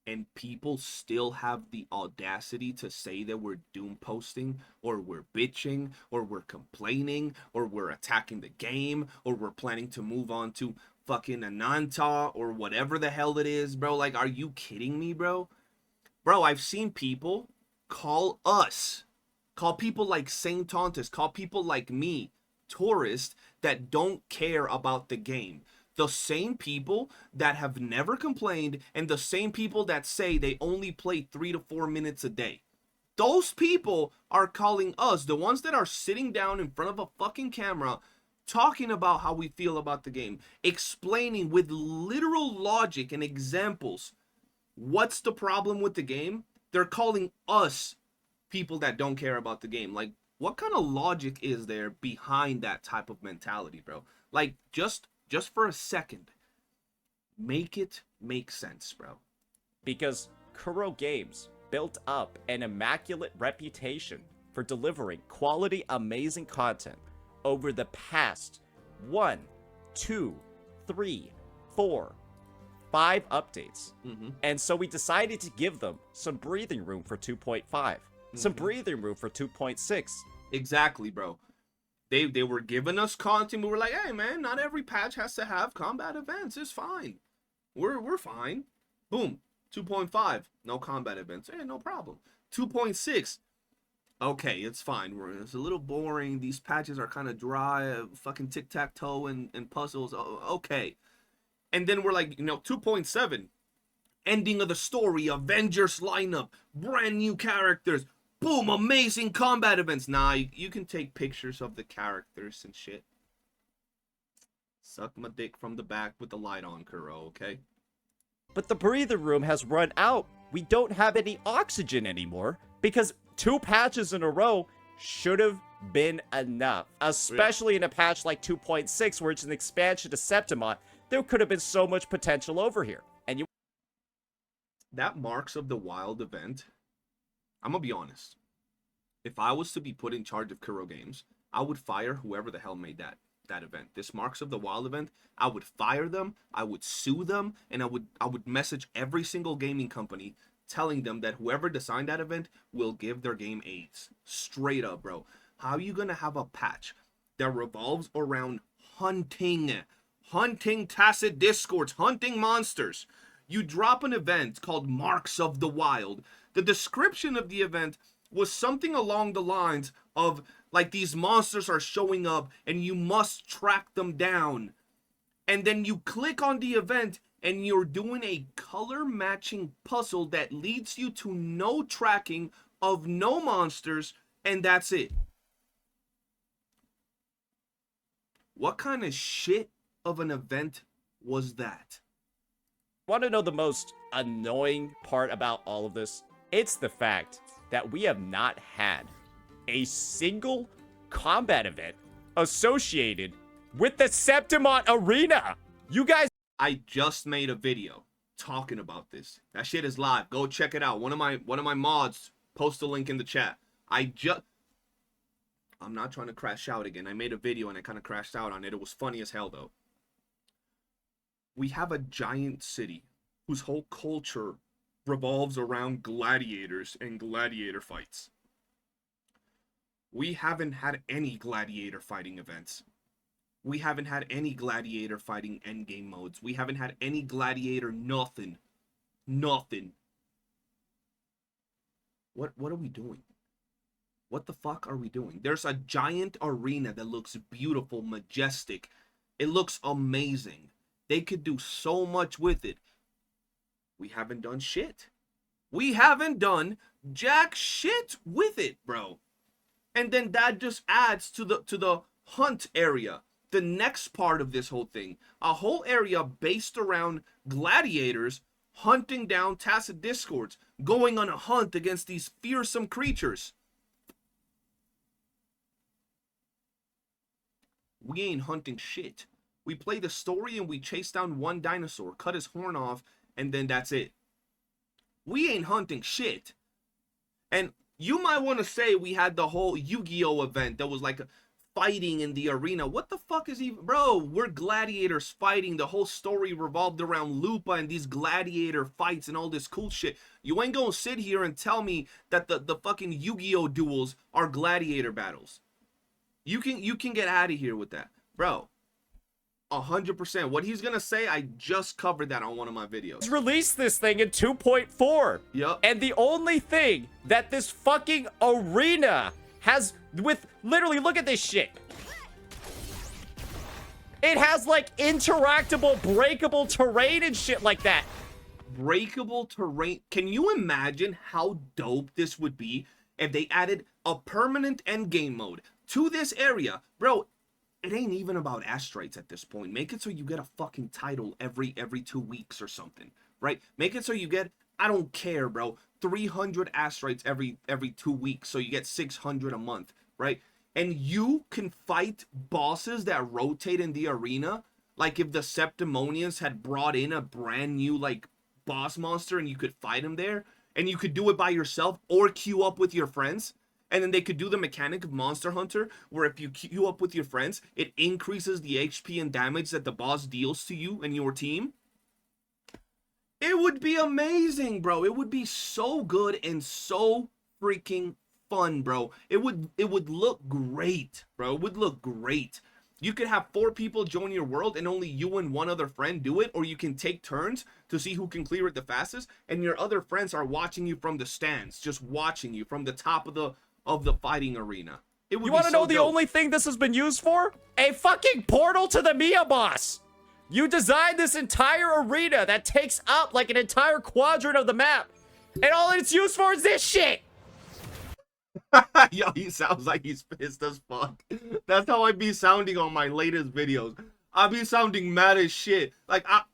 and people still have the audacity to say that we're doom posting, or we're bitching, or we're complaining, or we're attacking the game, or we're planning to move on to fucking Ananta, or whatever the hell it is, bro. Like, are you kidding me, bro? Bro, I've seen people call people like Saint Tontus, call people like me, tourists that don't care about the game. The same people that have never complained, and the same people that say they only play 3 to 4 minutes a day. Those people are calling us, the ones that are sitting down in front of a fucking camera, talking about how we feel about the game, explaining with literal logic and examples what's the problem with the game. They're calling us people that don't care about the game. Like, what kind of logic is there behind that type of mentality, bro? Like, just for a second, make it make sense, bro. Because Kuro Games built up an immaculate reputation for delivering quality, amazing content over the past 1, 2, 3, 4, 5 updates. And so we decided to give them some breathing room for 2.5, some breathing room for 2.6. Exactly, bro. They were giving us content. We were like, hey man, not every patch has to have combat events. It's fine. We're fine. Boom. 2.5, no combat events. Hey, no problem. 2.6, okay, it's fine. It's a little boring. These patches are kind of dry. Fucking tic-tac-toe and puzzles. Okay. And then we're like, 2.7, ending of the story, Avengers lineup, brand new characters. Boom, amazing combat events. Nah, you can take pictures of the characters and shit. Suck my dick from the back with the light on, Kuro, okay? But the breathing room has run out. We don't have any oxygen anymore because 2 patches in a row should have been enough. Especially in a patch like 2.6 where it's an expansion to Septimon. There could have been so much potential over here. And that Marks of the Wild event, I'm gonna be honest. If I was to be put in charge of Kuro Games, I would fire whoever the hell made that event. This Marks of the Wild event, I would fire them, I would sue them, and I would message every single gaming company telling them that whoever designed that event will give their game AIDS. Straight up, bro. How are you gonna have a patch that revolves around hunting tacit discords, hunting monsters? You drop an event called Marks of the Wild. The description of the event was something along the lines of, like, these monsters are showing up and you must track them down. And then you click on the event and you're doing a color matching puzzle that leads you to no tracking of no monsters, and that's it. What kind of shit of an event was that? want to know the most annoying part about all of this? It's the fact that we have not had a single combat event associated with the Septimon Arena. You guys... I just made a video talking about this. That shit is live. Go check it out. One of my mods, post a link in the chat. I'm not trying to crash out again. I made a video and I kind of crashed out on it. It was funny as hell though. We have a giant city whose whole culture revolves around gladiators and gladiator fights. We haven't had any gladiator fighting events. We haven't had any gladiator fighting endgame modes. We haven't had any gladiator nothing. Nothing. What are we doing? What the fuck are we doing? There's a giant arena that looks beautiful, majestic. It looks amazing. They could do so much with it. We haven't done shit. We haven't done jack shit with it, bro. And then that just adds to the hunt area. The next part of this whole thing. A whole area based around gladiators hunting down tacit discords, going on a hunt against these fearsome creatures. We ain't hunting shit. We play the story and we chase down one dinosaur, cut his horn off, and then that's it. We ain't hunting shit. And you might want to say we had the whole Yu-Gi-Oh event that was like fighting in the arena. What the fuck is even, bro? We're gladiators fighting. The whole story revolved around Lupa and these gladiator fights and all this cool shit. You ain't gonna sit here and tell me that the fucking Yu-Gi-Oh duels are gladiator battles. You can get out of here with that, bro. 100%. What he's gonna say, I just covered that on one of my videos. Released this thing in 2.4. Yep. And the only thing that this fucking arena has with, literally, look at this shit. It has like interactable, breakable terrain and shit like that. Breakable terrain. Can you imagine how dope this would be if they added a permanent end game mode to this area, bro? It ain't even about asteroids at this point. Make it so you get a fucking title every 2 weeks or something, right? Make it so you get, I don't care, bro, 300 asteroids every 2 weeks, so you get 600 a month, right? And you can fight bosses that rotate in the arena, like if the Septimonians had brought in a brand new like boss monster and you could fight him there, and you could do it by yourself or queue up with your friends. And then they could do the mechanic of Monster Hunter, where if you queue up with your friends, it increases the HP and damage that the boss deals to you and your team. It would be amazing, bro. It would be so good and so freaking fun, bro. It would look great, bro. It would look great. You could have 4 people join your world and only you and one other friend do it, or you can take turns to see who can clear it the fastest, and your other friends are watching you from the stands, just watching you from the top of the fighting arena. It would. You want to know the only thing this has been used for? A fucking portal to the Mia boss. You designed this entire arena that takes up like an entire quadrant of the map, and all it's used for is this shit. Yo, he sounds like he's pissed as fuck. That's how I be sounding on my latest videos. I be sounding mad as shit.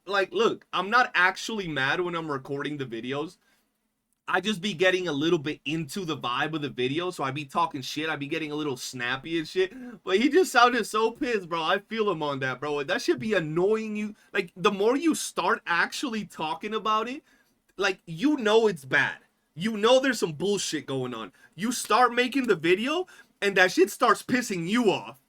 Look, I'm not actually mad when I'm recording the videos. I just be getting a little bit into the vibe of the video, so I be talking shit. I be getting a little snappy and shit. But he just sounded so pissed, bro. I feel him on that, bro. That should be annoying you. Like, the more you start actually talking about it, like, you know it's bad. You know there's some bullshit going on. You start making the video, and that shit starts pissing you off.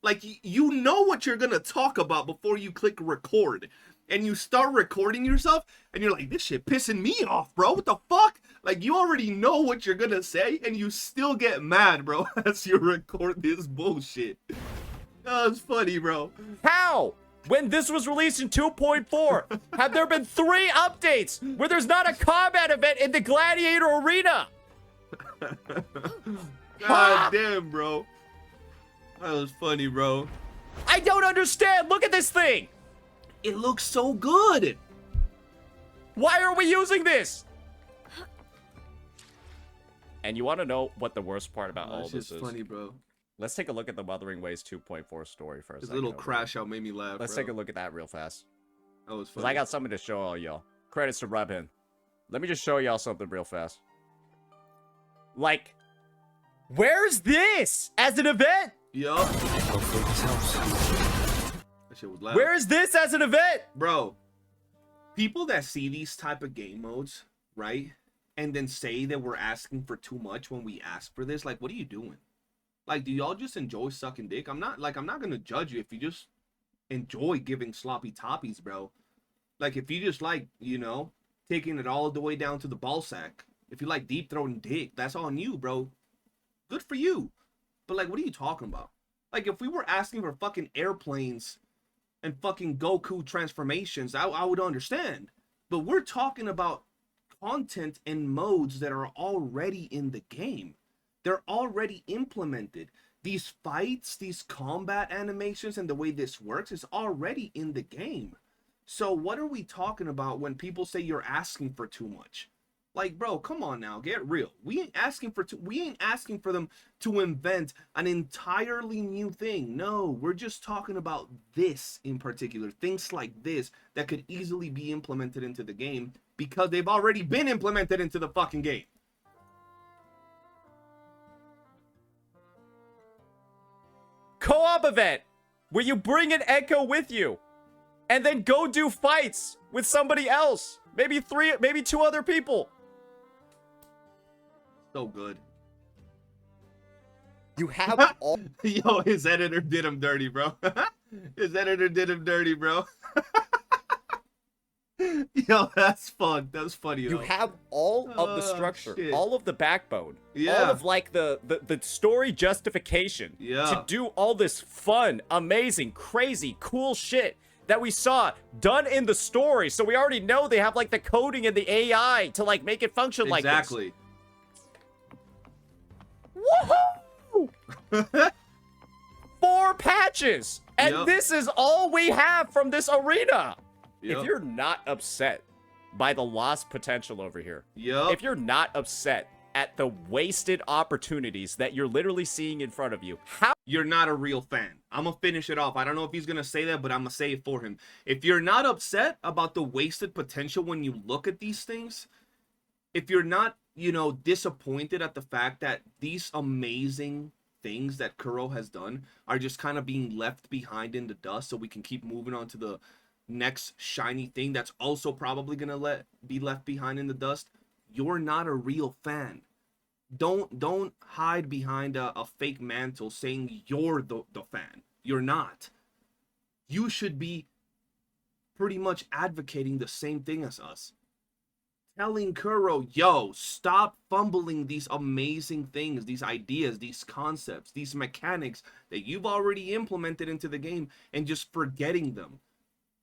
Like, you know what you're gonna talk about before you click record. And you start recording yourself, and you're like, this shit pissing me off, bro. What the fuck? Like, you already know what you're gonna say, and you still get mad, bro, as you record this bullshit. That's funny, bro. How? When this was released in 2.4, have there been 3 updates where there's not a combat event in the Gladiator Arena? God damn, bro. That was funny, bro. I don't understand. Look at this thing. It looks so good. Why are we using this? And you want to know what the worst part about all this is? Funny, bro. Let's take a look at the Wuthering Waves 2.4 story first. This little crash out made me laugh. Let's take a look at that real fast. That was funny. Because I got something to show all y'all. Credits to Rubhin. Let me just show y'all something real fast. Like, where's this as an event? Yup. Hopefully this helps. That shit was loud. Where is this as an event? Bro, people that see these type of game modes, right? And then say that we're asking for too much when we ask for this, like, what are you doing? Like, do y'all just enjoy sucking dick? I'm not gonna judge you if you just enjoy giving sloppy toppies, bro. Like, if you just like, you know, taking it all the way down to the ball sack. If you like deep throating dick, that's on you, bro. Good for you. But, like, what are you talking about? Like, if we were asking for fucking airplanes and fucking Goku transformations, I would understand. But we're talking about content and modes that are already in the game. They're already implemented. These fights, these combat animations, and the way this works is already in the game. So what are we talking about when people say you're asking for too much? Like, bro, come on now, get real. We ain't asking for them to invent an entirely new thing. No, we're just talking about this in particular. Things like this that could easily be implemented into the game because they've already been implemented into the fucking game. Co-op event where you bring an Echo with you and then go do fights with somebody else. Maybe 3, maybe 2 other people. So good. You have all Yo, his editor did him dirty, bro. His editor did him dirty, bro. Yo, that's fun. That's funny. you Though. have all of the Oh, structure, shit. all of the backbone, Yeah. all of like the story justification Yeah. to do all this fun, amazing, crazy, cool shit that we saw done in the story. So we already know they have like the coding and the AI to like make it function like this. Exactly. Woohoo! 4 patches, and Yep. this is all we have from this arena. Yep. If you're not upset by the lost potential over here, Yep. if you're not upset at the wasted opportunities that you're literally seeing in front of you, how You're not a real fan. I'm gonna finish it off. I don't know if he's gonna say that, but I'm gonna say it for him. If you're not upset about the wasted potential when you look at these things, if you're not, disappointed at the fact that these amazing things that Kuro has done are just kind of being left behind in the dust so we can keep moving on to the next shiny thing that's also probably gonna be left behind in the dust, you're not a real fan. Don't hide behind a fake mantle saying you're the fan. You're not. You should be pretty much advocating the same thing as us. Telling Kuro, yo, stop fumbling these amazing things, these ideas, these concepts, these mechanics that you've already implemented into the game and just forgetting them.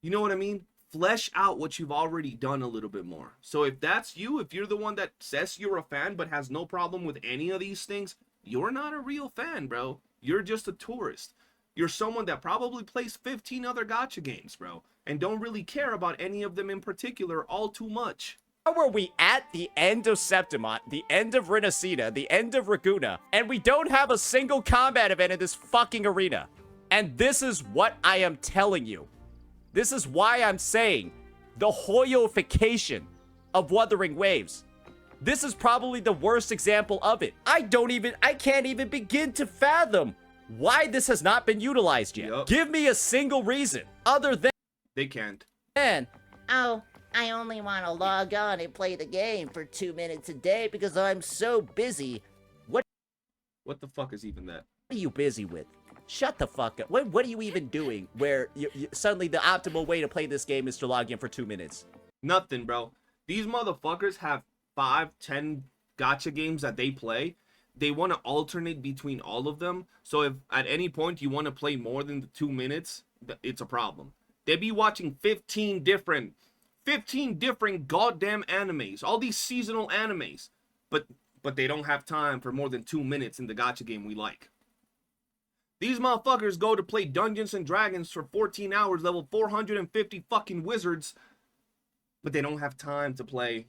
You know what I mean? Flesh out what you've already done a little bit more. So if that's you, if you're the one that says you're a fan but has no problem with any of these things, you're not a real fan, bro. You're just a tourist. You're someone that probably plays 15 other gacha games, bro, and don't really care about any of them in particular all too much. are we at the end of Septimont, the end of Renacina, the end of Raguna, and we don't have a single combat event in this fucking arena? And this is what I am telling you. This is why I'm saying the Hoyofication of Wuthering Waves. This is probably the worst example of it. I can't even begin to fathom why this has not been utilized yet. Yup. Give me a single reason other They can't. than Oh, I only want to log on and play the game for 2 minutes a day because I'm so busy. What the fuck is even that? what are you busy with? Shut the fuck up. What are you even doing where suddenly the optimal way to play this game is to log in for 2 minutes? Nothing, bro. These motherfuckers have 5-10 gacha games that they play. They want to alternate between all of them. So if at any point you want to play more than the 2 minutes, it's a problem. They be watching 15 different goddamn animes, all these seasonal animes, but they don't have time for more than 2 minutes in the gacha game we like. These motherfuckers go to play Dungeons and Dragons for 14 hours, level 450 fucking wizards, but they don't have time to play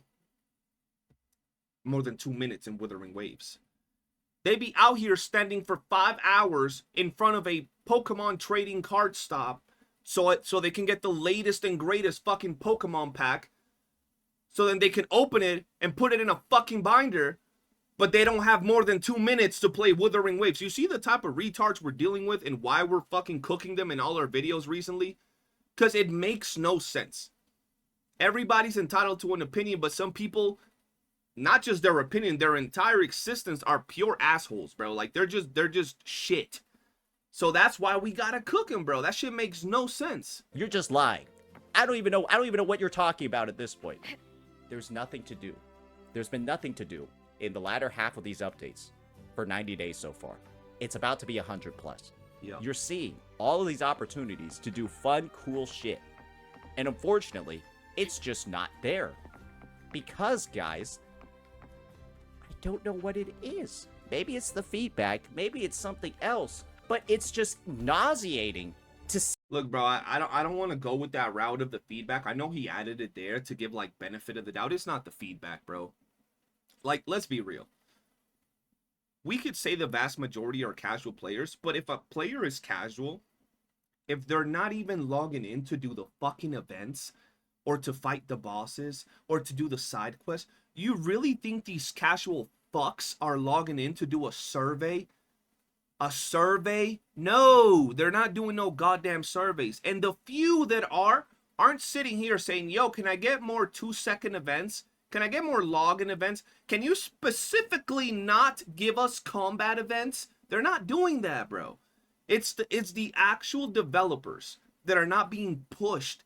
more than 2 minutes in Wuthering Waves. They be out here standing for 5 hours in front of a Pokemon trading card stop so they can get the latest and greatest fucking Pokemon pack, so then they can open it and put it in a fucking binder, but they don't have more than 2 minutes to play Wuthering Waves. You see the type of retards we're dealing with and why we're fucking cooking them in all our videos recently? Because it makes no sense. Everybody's entitled to an opinion, but some people, not just their opinion, their entire existence are pure assholes, bro. Like they're just shit. So that's why we gotta cook them, bro. That shit makes no sense. You're just lying. I don't even know what you're talking about at this point. There's nothing to do. There's been nothing to do in the latter half of these updates for 90 days so far. It's about to be 100 plus. Yeah. You're seeing all of these opportunities to do fun, cool shit. And unfortunately, it's just not there. Because, guys, I don't know what it is. Maybe it's the feedback, maybe it's something else, but it's just nauseating to see. Look, bro, I don't want to go with that route of the feedback. I know he added it there to give like benefit of the doubt. It's not the feedback, bro. Like, let's be real. We could say the vast majority are casual players, but if a player is casual, if they're not even logging in to do the fucking events or to fight the bosses or to do the side quests, you really think these casual fucks are logging in to do a survey? A survey? No, they're not doing no goddamn surveys. And the few that are aren't sitting here saying, yo, can I get more 2-second events? Can I get more login events? Can you specifically not give us combat events? They're not doing that, bro. It's the actual developers that are not being pushed.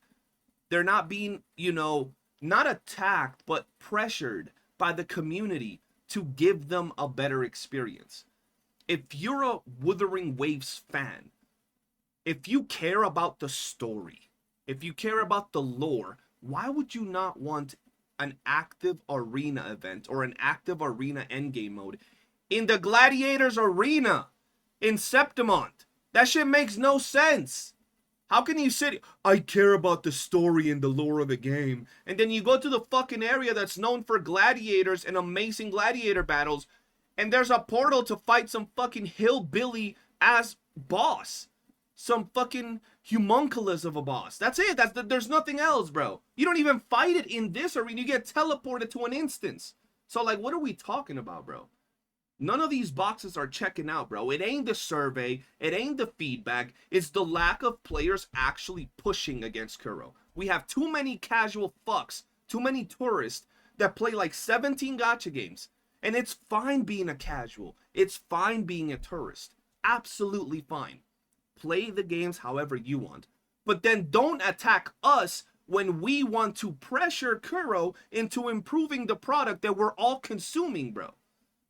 They're not being, you know, not attacked, but pressured by the community to give them a better experience. If you're a Wuthering Waves fan, if you care about the story, if you care about the lore, why would you not want an active arena event or an active arena endgame mode in the Gladiators Arena in Septimont? That shit makes no sense. How can you sit, I care about the story and the lore of the game, and then you go to the fucking area that's known for gladiators and amazing gladiator battles, and there's a portal to fight some fucking hillbilly ass boss. Some fucking homunculus of a boss. That's it. There's nothing else, bro. You don't even fight it in this arena. You get teleported to an instance. So, like, what are we talking about, bro? None of these boxes are checking out, bro. It ain't the survey. It ain't the feedback. It's the lack of players actually pushing against Kuro. We have too many casual fucks, too many tourists that play like 17 gacha games. And it's fine being a casual. It's fine being a tourist. Absolutely fine. Play the games however you want. But then don't attack us when we want to pressure Kuro into improving the product that we're all consuming, bro.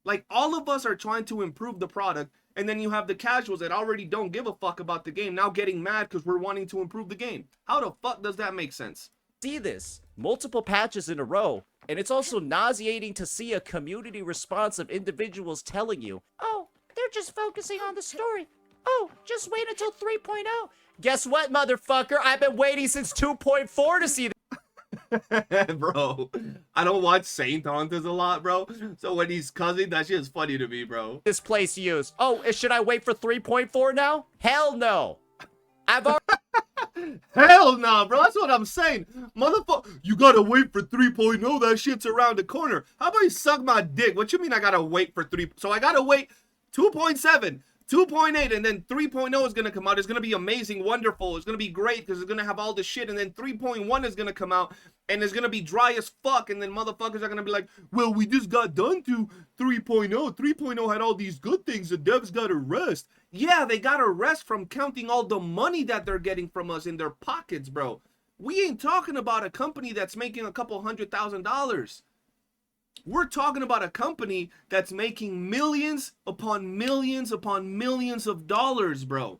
Like, all of us are trying to improve the product, and then you have the casuals that already don't give a fuck about the game now getting mad because we're wanting to improve the game. How the fuck does that make sense? See this multiple patches in a row, and it's also nauseating to see a community response of individuals telling you, oh, they're just focusing on the story. Oh, just wait until 3.0. Guess what, motherfucker? I've been waiting since 2.4 to see Bro, I don't watch Saint Hunters a lot, bro. So when he's cussing, that shit is funny to me, bro. this place used. Oh, should I wait for 3.4 now? Hell no. I've already Hell no, bro. That's what I'm saying. Motherfucker, you gotta wait for 3.0. That shit's around the corner. How about you suck my dick? What you mean I gotta wait for 3? So I gotta wait 2.7. 2.8 and then 3.0 is going to come out. It's going to be amazing, wonderful. It's going to be great because it's going to have all this shit. And then 3.1 is going to come out and it's going to be dry as fuck. And then motherfuckers are going to be like, well, we just got done to 3.0. 3.0 had all these good things. The devs got to rest. Yeah, they got to rest from counting all the money that they're getting from us in their pockets, bro. We ain't talking about a company that's making a couple $100,000. We're talking about a company that's making millions upon millions upon millions of dollars, bro.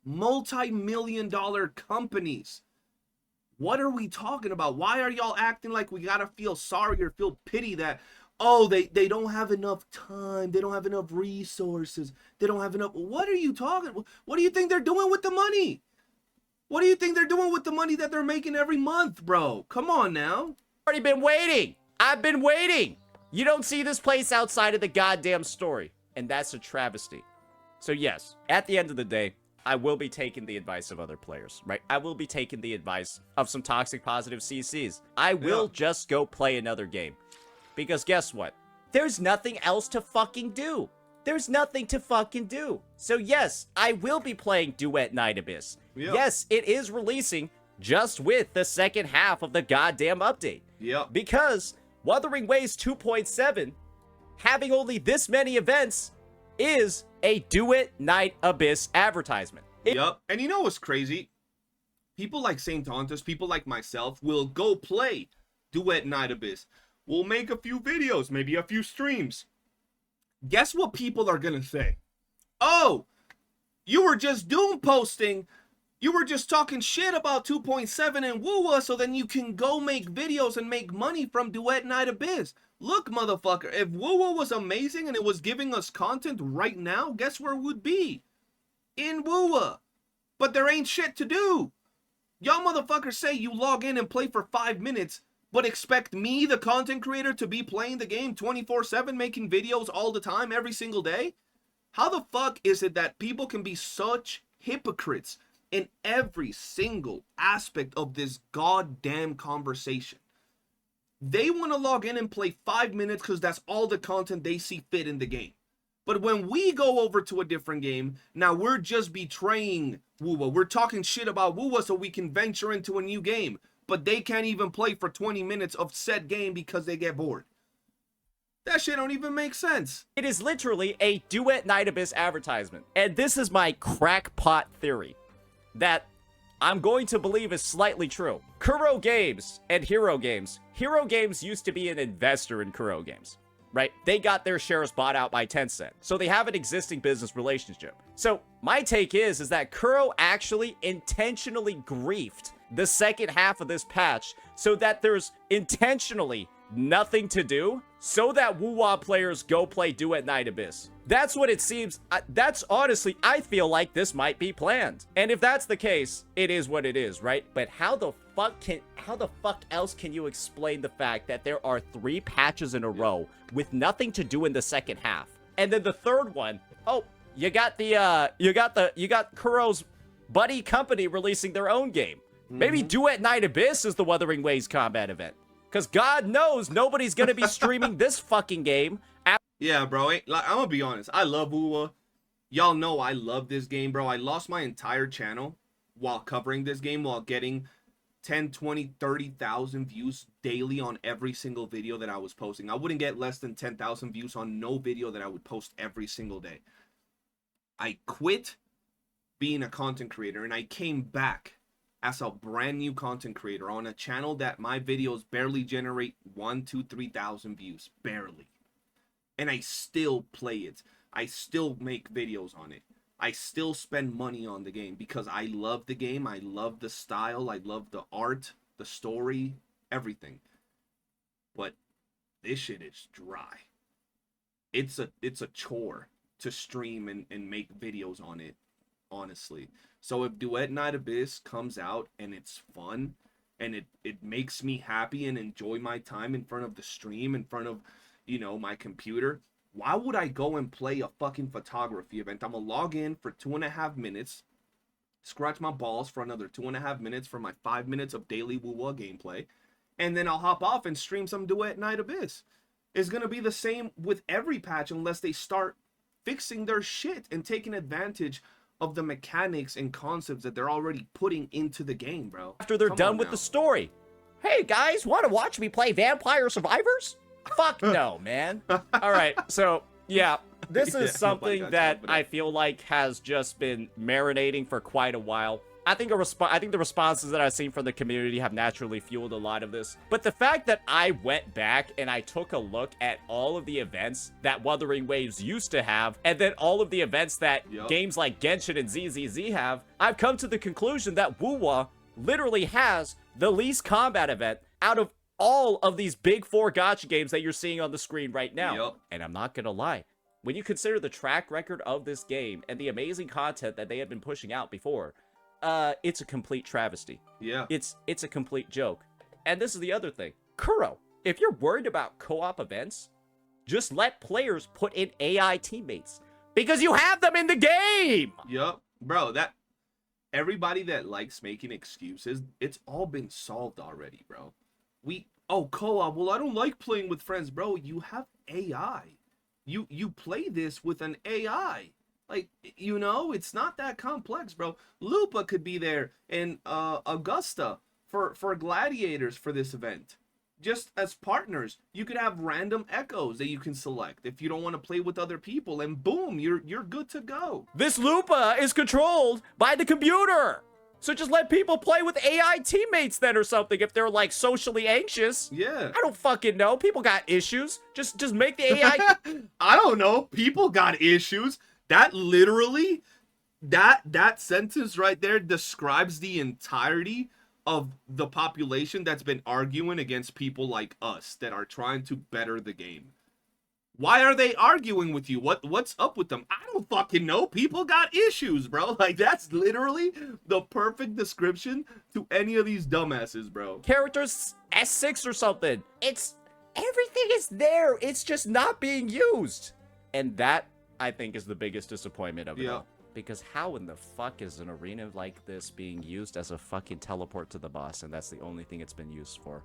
Multi-million-dollar companies. What are we talking about? Why are y'all acting like we gotta feel sorry or feel pity that, oh, they don't have enough time, they don't have enough resources, they don't have enough... What are you talking... What do you think they're doing with the money? What do you think they're doing with the money that they're making every month, bro? Come on now. already been waiting. I've been waiting. You don't see this place outside of the goddamn story. And that's a travesty. So yes, at the end of the day, I will be taking the advice of other players, right? I will be taking the advice of some toxic positive CCs. I will just go play another game. Because guess what? There's nothing else to fucking do. There's nothing to fucking do. So yes, I will be playing Duet Night Abyss. Yes, it is releasing just with the second half of the goddamn update. Because Wuthering Waves 2.7, having only this many events, is a Duet Night Abyss advertisement. And you know what's crazy? People like Saint Tontus, people like myself, will go play Duet Night Abyss. We'll make a few videos, maybe a few streams. Guess what people are gonna say? Oh, you were just doom posting. You were just talking shit about 2.7 and Wuwa, so then you can go make videos and make money from Duet Night Abyss. Look, motherfucker, if Wuwa was amazing and it was giving us content right now, guess where it would be? In Wuwa. But there ain't shit to do. Y'all motherfuckers say you log in and play for 5 minutes, but expect me, the content creator, to be playing the game 24/7, making videos all the time, every single day? How the fuck is it that people can be such hypocrites in every single aspect of this goddamn conversation? They want to log in and play 5 minutes because that's all the content they see fit in the game. But when we go over to a different game, now we're just betraying Wuwa. We're talking shit about Wuwa so we can venture into a new game. But they can't even play for 20 minutes of said game because they get bored. That shit don't even make sense. It is literally a Duet Night Abyss advertisement. And this is my crackpot theory that I'm going to believe is slightly true. Kuro Games and Hero Games. Hero Games used to be an investor in Kuro Games, right? They got their shares bought out by Tencent. So they have an existing business relationship. So my take is that Kuro actually intentionally griefed the second half of this patch so that there's intentionally nothing to do so that Wuwa players go play Duet Night Abyss. That's what it seems. That's honestly, I feel like this might be planned. And if that's the case, it is what it is, right? But how the fuck else can you explain the fact that there are 3 patches in a row with nothing to do in the second half? And then the third one, oh, you got Kuro's buddy company releasing their own game. Maybe Duet Night Abyss is the Wuthering Waves combat event. Because God knows nobody's going to be streaming this fucking game. Yeah, bro. Like, I'm going to be honest. I love Wuwa. Y'all know I love this game, bro. I lost my entire channel while covering this game, while getting 10, 20, 30,000 views daily on every single video that I was posting. I wouldn't get less than 10,000 views on no video that I would post every single day. I quit being a content creator and I came back as a brand new content creator on a channel that my videos barely generate 1, 2, 3,000 views. Barely. And I still play it. I still make videos on it. I still spend money on the game because I love the game. I love the style. I love the art, the story, everything. But this shit is dry. It's a chore to stream and make videos on it, honestly. So if Duet Night Abyss comes out and it's fun and it makes me happy and enjoy my time in front of the stream, in front of, you know, my computer, why would I go and play a fucking photography event? I'm gonna log in for 2.5 minutes, scratch my balls for another 2.5 minutes for my 5 minutes of daily Wuwa gameplay, and then I'll hop off and stream some Duet Night Abyss. It's gonna be the same with every patch unless they start fixing their shit and taking advantage of the mechanics and concepts that they're already putting into the game, bro. After they're done with the story. Hey guys, want to watch me play Vampire Survivors? Fuck no, man. All right, so yeah, this is something that I feel like has just been marinating for quite a while. I think the responses that I've seen from the community have naturally fueled a lot of this. But the fact that I went back and I took a look at all of the events that Wuthering Waves used to have, and then all of the events that games like Genshin and ZZZ have, I've come to the conclusion that Wuwa literally has the least combat event out of all of these big 4 gacha games that you're seeing on the screen right now. And I'm not gonna lie, when you consider the track record of this game and the amazing content that they had been pushing out before, it's a complete travesty. Yeah. It's a complete joke. And this is the other thing. Kuro, if you're worried about co-op events, just let players put in AI teammates. Because you have them in the game! Yup. Bro, that... Everybody that likes making excuses, it's all been solved already, bro. Oh, co-op, well, I don't like playing with friends. Bro, you have AI. You play this with an AI. Like, you know, it's not that complex, bro. Lupa could be there and Augusta for gladiators for this event. Just as partners, you could have random echoes that you can select if you don't want to play with other people, and boom, you're good to go. This Lupa is controlled by the computer. So just let people play with AI teammates then or something if they're like socially anxious. Yeah. I don't fucking know. People got issues. Just make the AI. I don't know. People got issues. That literally, that sentence right there describes the entirety of the population that's been arguing against people like us that are trying to better the game. Why are they arguing with you? What's up with them? I don't fucking know. People got issues, bro. Like, that's literally the perfect description to any of these dumbasses, bro. Characters S6 or something. Everything is there. It's just not being used. And that, I think, is the biggest disappointment of it all. Because how in the fuck is an arena like this being used as a fucking teleport to the boss? And that's the only thing it's been used for.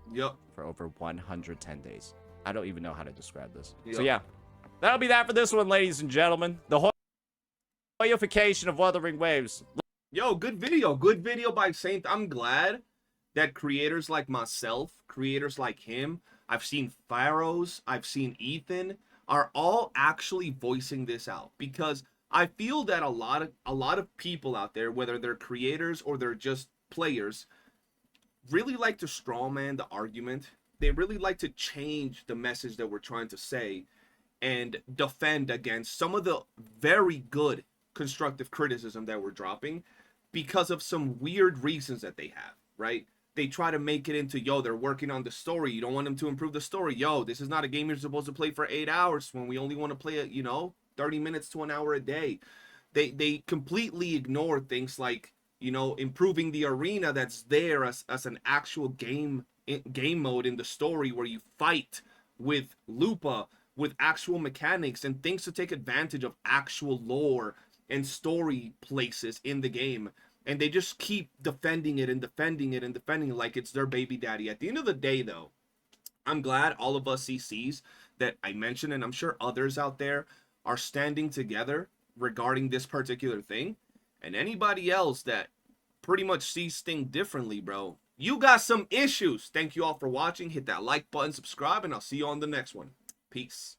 For over 110 days. I don't even know how to describe this. So yeah, that'll be that for this one, ladies and gentlemen. The Hoyofication of Wuthering Waves. Yo, good video by Saint. I'm glad that creators like myself, creators like him, I've seen Pharaohs, I've seen Ethan, are all actually voicing this out, because I feel that a lot of people out there, whether they're creators or they're just players, really like to strawman the argument. They really like to change the message that we're trying to say and defend against some of the very good constructive criticism that we're dropping because of some weird reasons that they have, right? They try to make it into, yo, they're working on the story. You don't want them to improve the story. Yo, this is not a game you're supposed to play for 8 hours when we only want to play it, 30 minutes to an hour a day. They completely ignore things like, improving the arena that's there as an actual game mode in the story where you fight with Lupa, with actual mechanics and things to take advantage of actual lore and story places in the game. And they just keep defending it and defending it and defending it like it's their baby daddy. At the end of the day, though, I'm glad all of us CCs that I mentioned, and I'm sure others out there, are standing together regarding this particular thing. And anybody else that pretty much sees things differently, bro, you got some issues. Thank you all for watching. Hit that like button, subscribe, and I'll see you on the next one. Peace.